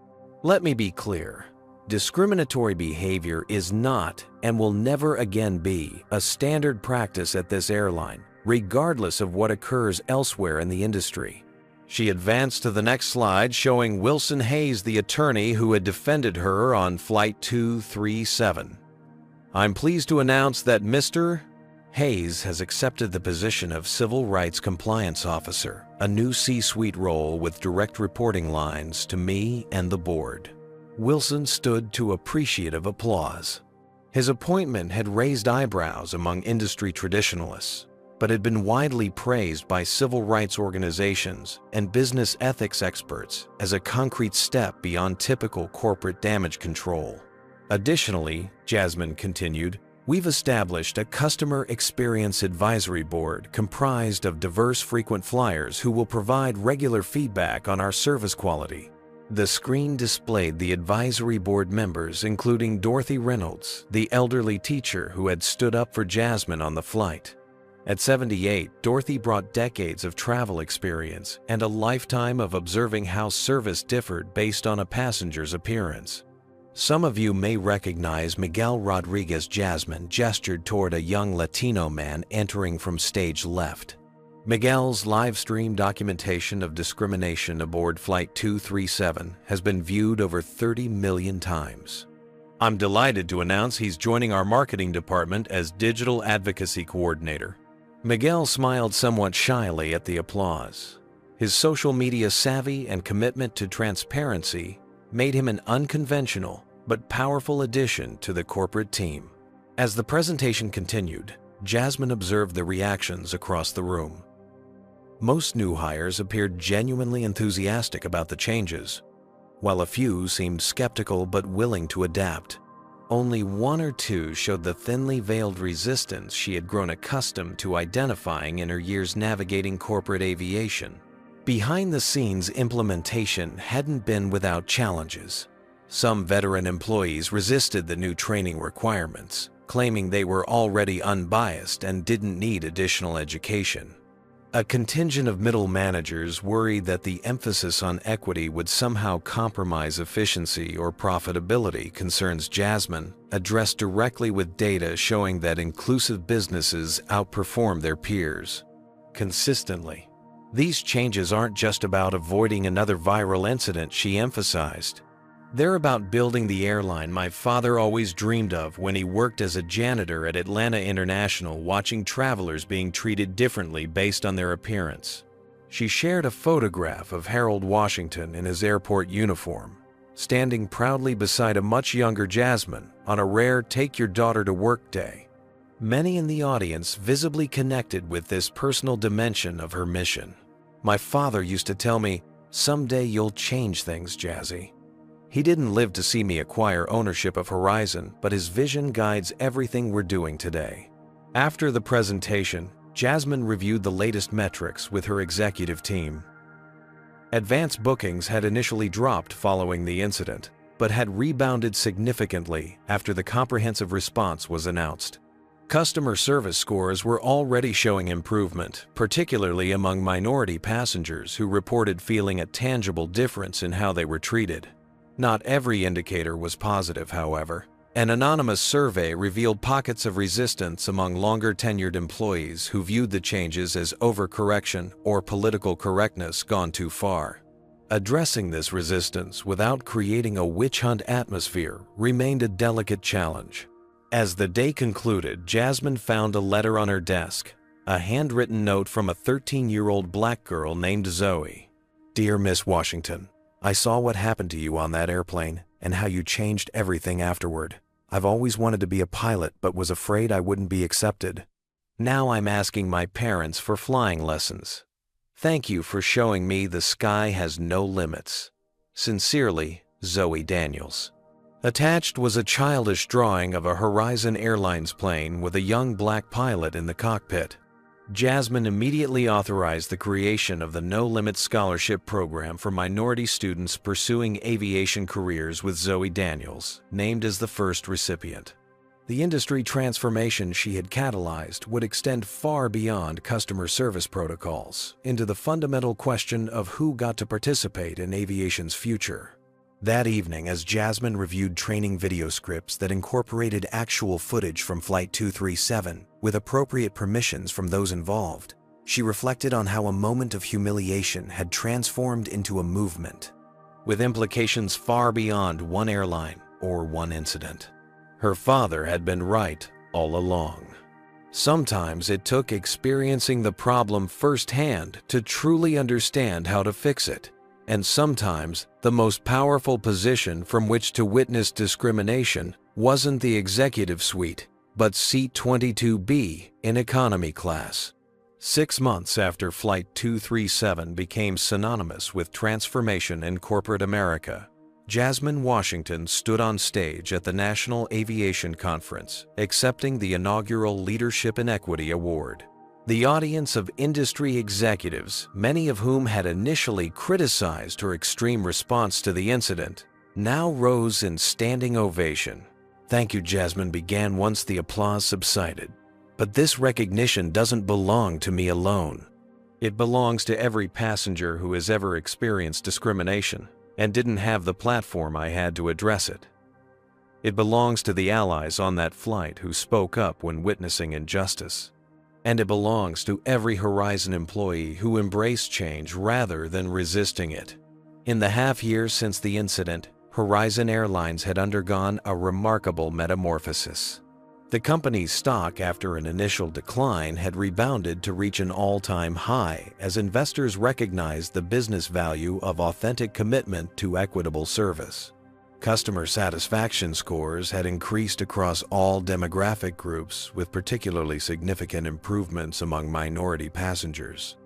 Let me be clear. Discriminatory behavior is not and will never again be a standard practice at this airline, regardless of what occurs elsewhere in the industry. She advanced to the next slide, showing Wilson Hayes, the attorney who had defended her on Flight 237. I'm pleased to announce that Mr. Hayes has accepted the position of Civil Rights Compliance Officer, a new C-suite role with direct reporting lines to me and the board. Wilson stood to appreciative applause. His appointment had raised eyebrows among industry traditionalists, but had been widely praised by civil rights organizations and business ethics experts as a concrete step beyond typical corporate damage control. Additionally, Jasmine continued, we've established a customer experience advisory board comprised of diverse frequent flyers who will provide regular feedback on our service quality. The screen displayed the advisory board members, including Dorothy Reynolds, the elderly teacher who had stood up for Jasmine on the flight. At 78, Dorothy brought decades of travel experience and a lifetime of observing how service differed based on a passenger's appearance. Some of you may recognize Miguel Rodriguez. Jasmine gestured toward a young Latino man entering from stage left. Miguel's live-stream documentation of discrimination aboard Flight 237 has been viewed over 30 million times. I'm delighted to announce he's joining our marketing department as Digital Advocacy Coordinator. Miguel smiled somewhat shyly at the applause. His social media savvy and commitment to transparency made him an unconventional but powerful addition to the corporate team. As the presentation continued, Jasmine observed the reactions across the room. Most new hires appeared genuinely enthusiastic about the changes, while a few seemed skeptical but willing to adapt. Only one or two showed the thinly veiled resistance she had grown accustomed to identifying in her years navigating corporate aviation. Behind the scenes, implementation hadn't been without challenges. Some veteran employees resisted the new training requirements, claiming they were already unbiased and didn't need additional education. A contingent of middle managers worried that the emphasis on equity would somehow compromise efficiency or profitability. Concerns Jasmine addressed directly with data showing that inclusive businesses outperform their peers consistently. These changes aren't just about avoiding another viral incident, she emphasized. They're about building the airline my father always dreamed of when he worked as a janitor at Atlanta International, watching travelers being treated differently based on their appearance. She shared a photograph of Harold Washington in his airport uniform, standing proudly beside a much younger Jasmine on a rare take your daughter to work day. Many in the audience visibly connected with this personal dimension of her mission. My father used to tell me, "Someday you'll change things, Jazzy." He didn't live to see me acquire ownership of Horizon, but his vision guides everything we're doing today. After the presentation, Jasmine reviewed the latest metrics with her executive team. Advanced bookings had initially dropped following the incident, but had rebounded significantly after the comprehensive response was announced. Customer service scores were already showing improvement, particularly among minority passengers who reported feeling a tangible difference in how they were treated. Not every indicator was positive, however. An anonymous survey revealed pockets of resistance among longer-tenured employees who viewed the changes as overcorrection or political correctness gone too far. Addressing this resistance without creating a witch hunt atmosphere remained a delicate challenge. As the day concluded, Jasmine found a letter on her desk, a handwritten note from a 13-year-old black girl named Zoe. "Dear Miss Washington, I saw what happened to you on that airplane and how you changed everything afterward. I've always wanted to be a pilot but was afraid I wouldn't be accepted. Now I'm asking my parents for flying lessons. Thank you for showing me the sky has no limits. Sincerely, Zoe Daniels." Attached was a childish drawing of a Horizon Airlines plane with a young black pilot in the cockpit. Jasmine immediately authorized the creation of the No Limit Scholarship Program for minority students pursuing aviation careers with Zoe Daniels, named as the first recipient. The industry transformation she had catalyzed would extend far beyond customer service protocols into the fundamental question of who got to participate in aviation's future. That evening, as Jasmine reviewed training video scripts that incorporated actual footage from Flight 237 with appropriate permissions from those involved, she reflected on how a moment of humiliation had transformed into a movement, with implications far beyond one airline or one incident. Her father had been right all along. Sometimes it took experiencing the problem firsthand to truly understand how to fix it. And sometimes the most powerful position from which to witness discrimination wasn't the executive suite, but seat 22B in economy class. 6 months after Flight 237 became synonymous with transformation in corporate America, Jasmine Washington stood on stage at the National Aviation Conference, accepting the inaugural Leadership in Equity Award. The audience of industry executives, many of whom had initially criticized her extreme response to the incident, now rose in standing ovation. "Thank you," Jasmine began once the applause subsided. "But this recognition doesn't belong to me alone. It belongs to every passenger who has ever experienced discrimination and didn't have the platform I had to address it. It belongs to the allies on that flight who spoke up when witnessing injustice. And it belongs to every Horizon employee who embraced change rather than resisting it." In the half year since the incident, Horizon Airlines had undergone a remarkable metamorphosis. The company's stock, after an initial decline, had rebounded to reach an all-time high as investors recognized the business value of authentic commitment to equitable service. Customer satisfaction scores had increased across all demographic groups, with particularly significant improvements among minority passengers.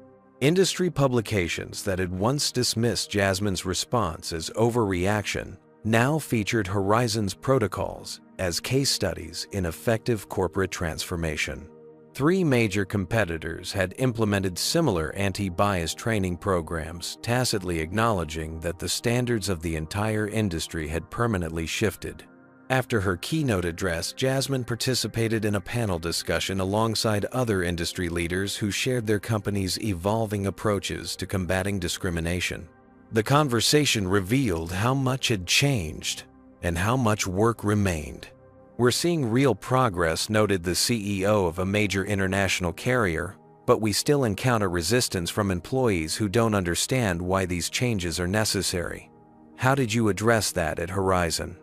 Industry publications that had once dismissed Jasmine's response as overreaction now featured Horizon's protocols as case studies in effective corporate transformation. 3 major competitors had implemented similar anti-bias training programs, tacitly acknowledging that the standards of the entire industry had permanently shifted. After her keynote address, Jasmine participated in a panel discussion alongside other industry leaders who shared their company's evolving approaches to combating discrimination. The conversation revealed how much had changed and how much work remained. "We're seeing real progress," noted the CEO of a major international carrier, "but we still encounter resistance from employees who don't understand why these changes are necessary." "How did you address that at Horizon?"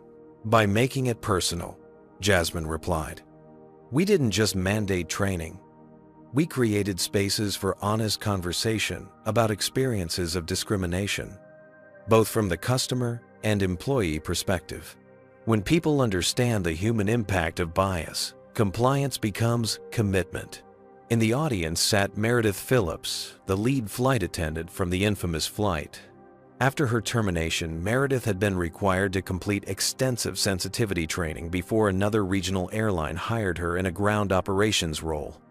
"By making it personal," Jasmine replied. "We didn't just mandate training. We created spaces for honest conversation about experiences of discrimination, both from the customer and employee perspective. When people understand the human impact of bias, compliance becomes commitment. In the audience sat Meredith Phillips, the lead flight attendant from the infamous flight. After her termination, Meredith had been required to complete extensive sensitivity training before another regional airline hired her in a ground operations role.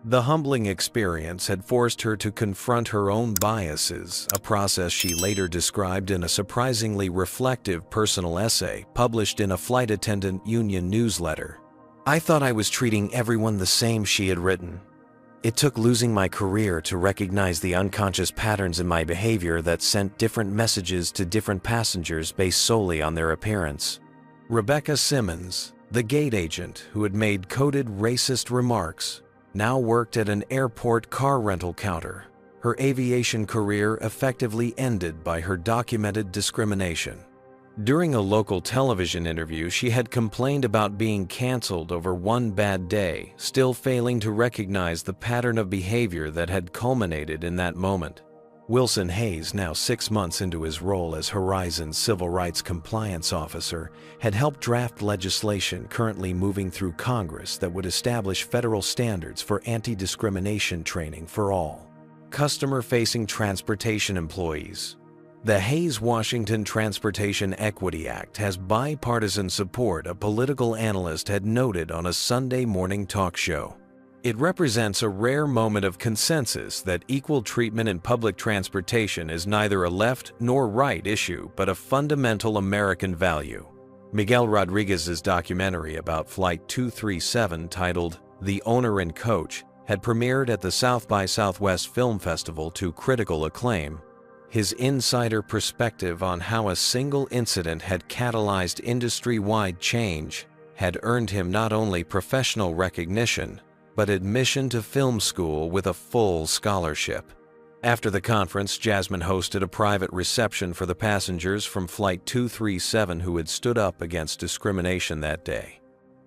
The humbling experience had forced her to confront her own biases, a process she later described in a surprisingly reflective personal essay published in a flight attendant union newsletter. "I thought I was treating everyone the same," she had written. "It took losing my career to recognize the unconscious patterns in my behavior that sent different messages to different passengers based solely on their appearance." Rebecca Simmons, the gate agent who had made coded racist remarks, now worked at an airport car rental counter. Her aviation career effectively ended by her documented discrimination. During a local television interview, she had complained about being canceled over one bad day, still failing to recognize the pattern of behavior that had culminated in that moment. Wilson Hayes, now 6 months into his role as Horizon's Civil Rights Compliance Officer, had helped draft legislation currently moving through Congress that would establish federal standards for anti-discrimination training for all customer-facing transportation employees. The Hayes-Washington Transportation Equity Act has bipartisan support, a political analyst had noted on a Sunday morning talk show. It represents a rare moment of consensus that equal treatment in public transportation is neither a left nor right issue, but a fundamental American value. Miguel Rodriguez's documentary about Flight 237, titled The Owner and Coach, had premiered at the South by Southwest Film Festival to critical acclaim. His insider perspective on how a single incident had catalyzed industry-wide change had earned him not only professional recognition, but admission to film school with a full scholarship. After the conference, Jasmine hosted a private reception for the passengers from Flight 237 who had stood up against discrimination that day.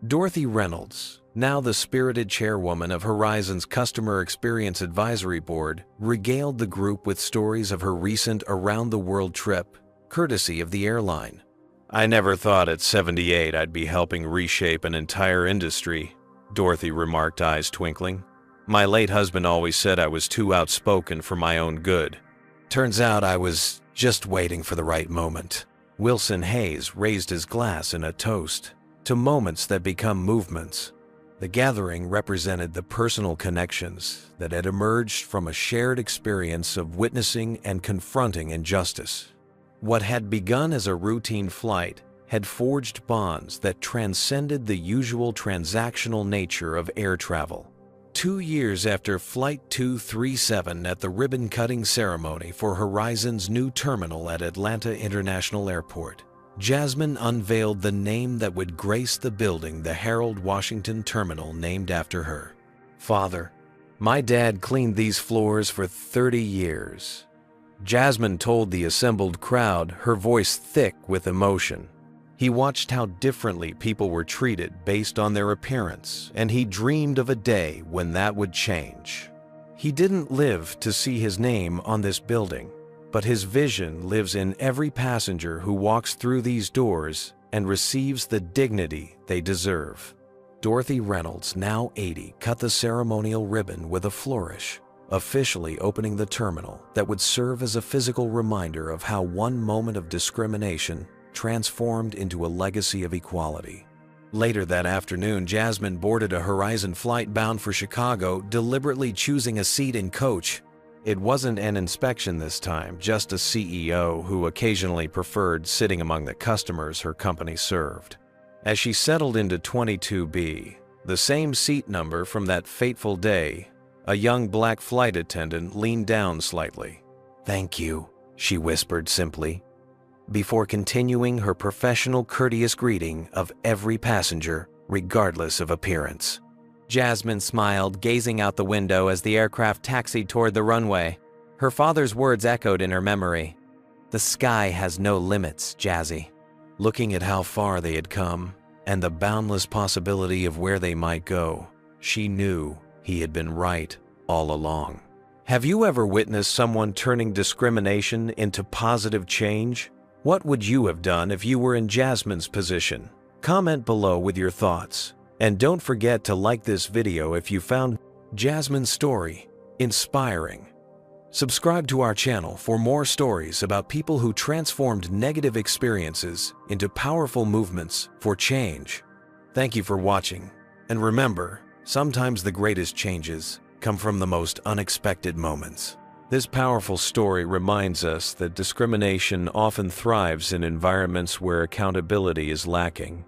Dorothy Reynolds, now the spirited chairwoman of Horizon's Customer Experience Advisory Board, regaled the group with stories of her recent around-the-world trip, courtesy of the airline. "I never thought at 78 I'd be helping reshape an entire industry," Dorothy remarked, eyes twinkling. "My late husband always said I was too outspoken for my own good. Turns out I was just waiting for the right moment." Wilson Hayes raised his glass in a toast to moments that become movements. The gathering represented the personal connections that had emerged from a shared experience of witnessing and confronting injustice. What had begun as a routine flight had forged bonds that transcended the usual transactional nature of air travel. 2 years after Flight 237, at the ribbon-cutting ceremony for Horizon's new terminal at Atlanta International Airport, Jasmine unveiled the name that would grace the building the Harold Washington Terminal named after her. "Father, my dad cleaned these floors for 30 years. Jasmine told the assembled crowd, her voice thick with emotion. He watched how differently people were treated based on their appearance, and he dreamed of a day when that would change. He didn't live to see his name on this building, but his vision lives in every passenger who walks through these doors and receives the dignity they deserve." Dorothy Reynolds, now 80, cut the ceremonial ribbon with a flourish, officially opening the terminal that would serve as a physical reminder of how one moment of discrimination transformed into a legacy of equality. Later that afternoon, Jasmine boarded a Horizon flight bound for Chicago, deliberately choosing a seat in coach. It wasn't an inspection this time, just a CEO who occasionally preferred sitting among the customers her company served. As she settled into 22B, the same seat number from that fateful day, a young black flight attendant leaned down slightly. "Thank you," she whispered simply, before continuing her professional courteous greeting of every passenger, regardless of appearance. Jasmine smiled, gazing out the window as the aircraft taxied toward the runway. Her father's words echoed in her memory. "The sky has no limits, Jazzy." Looking at how far they had come, and the boundless possibility of where they might go, she knew he had been right all along. Have you ever witnessed someone turning discrimination into positive change? What would you have done if you were in Jasmine's position? Comment below with your thoughts. And don't forget to like this video if you found Jasmine's story inspiring. Subscribe to our channel for more stories about people who transformed negative experiences into powerful movements for change. Thank you for watching. And remember, sometimes the greatest changes come from the most unexpected moments. This powerful story reminds us that discrimination often thrives in environments where accountability is lacking.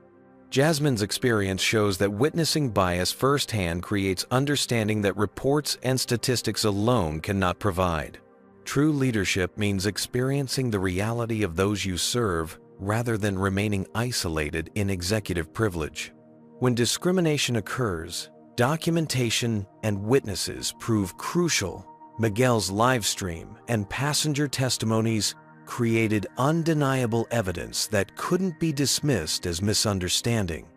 Jasmine's experience shows that witnessing bias firsthand creates understanding that reports and statistics alone cannot provide. True leadership means experiencing the reality of those you serve rather than remaining isolated in executive privilege. When discrimination occurs, documentation and witnesses prove crucial. Miguel's livestream and passenger testimonies created undeniable evidence that couldn't be dismissed as misunderstanding.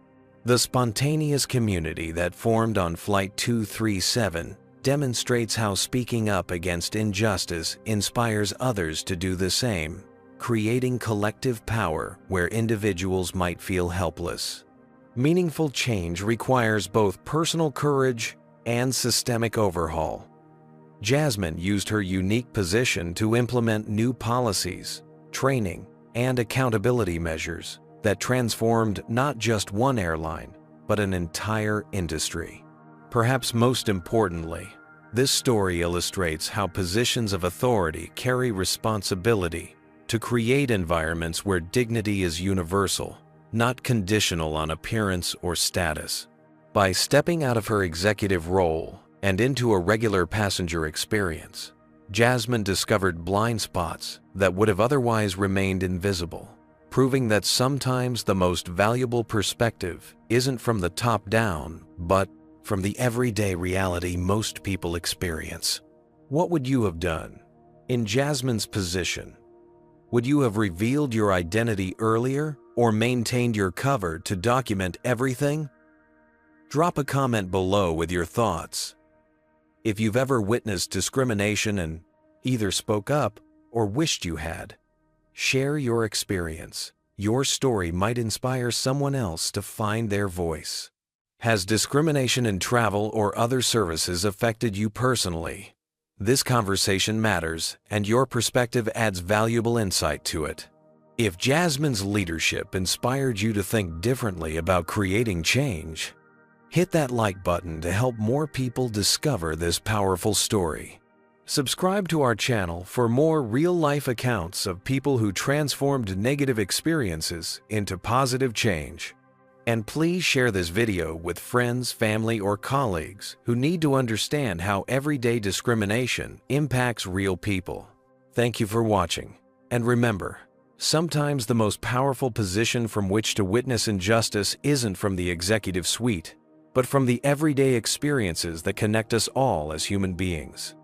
The spontaneous community that formed on Flight 237 demonstrates how speaking up against injustice inspires others to do the same, creating collective power where individuals might feel helpless. Meaningful change requires both personal courage and systemic overhaul. Jasmine used her unique position to implement new policies, training, and accountability measures that transformed not just one airline, but an entire industry. Perhaps most importantly, this story illustrates how positions of authority carry responsibility to create environments where dignity is universal, not conditional on appearance or status. By stepping out of her executive role and into a regular passenger experience, Jasmine discovered blind spots that would have otherwise remained invisible, proving that sometimes the most valuable perspective isn't from the top down, but from the everyday reality most people experience. What would you have done? In Jasmine's position, would you have revealed your identity earlier or maintained your cover to document everything? Drop a comment below with your thoughts. If you've ever witnessed discrimination and either spoke up or wished you had, share your experience. Your story might inspire someone else to find their voice. Has discrimination in travel or other services affected you personally? This conversation matters, and your perspective adds valuable insight to it. If Jasmine's leadership inspired you to think differently about creating change, hit that like button to help more people discover this powerful story. Subscribe to our channel for more real-life accounts of people who transformed negative experiences into positive change. And please share this video with friends, family, or colleagues who need to understand how everyday discrimination impacts real people. Thank you for watching. And remember, sometimes the most powerful position from which to witness injustice isn't from the executive suite, but from the everyday experiences that connect us all as human beings.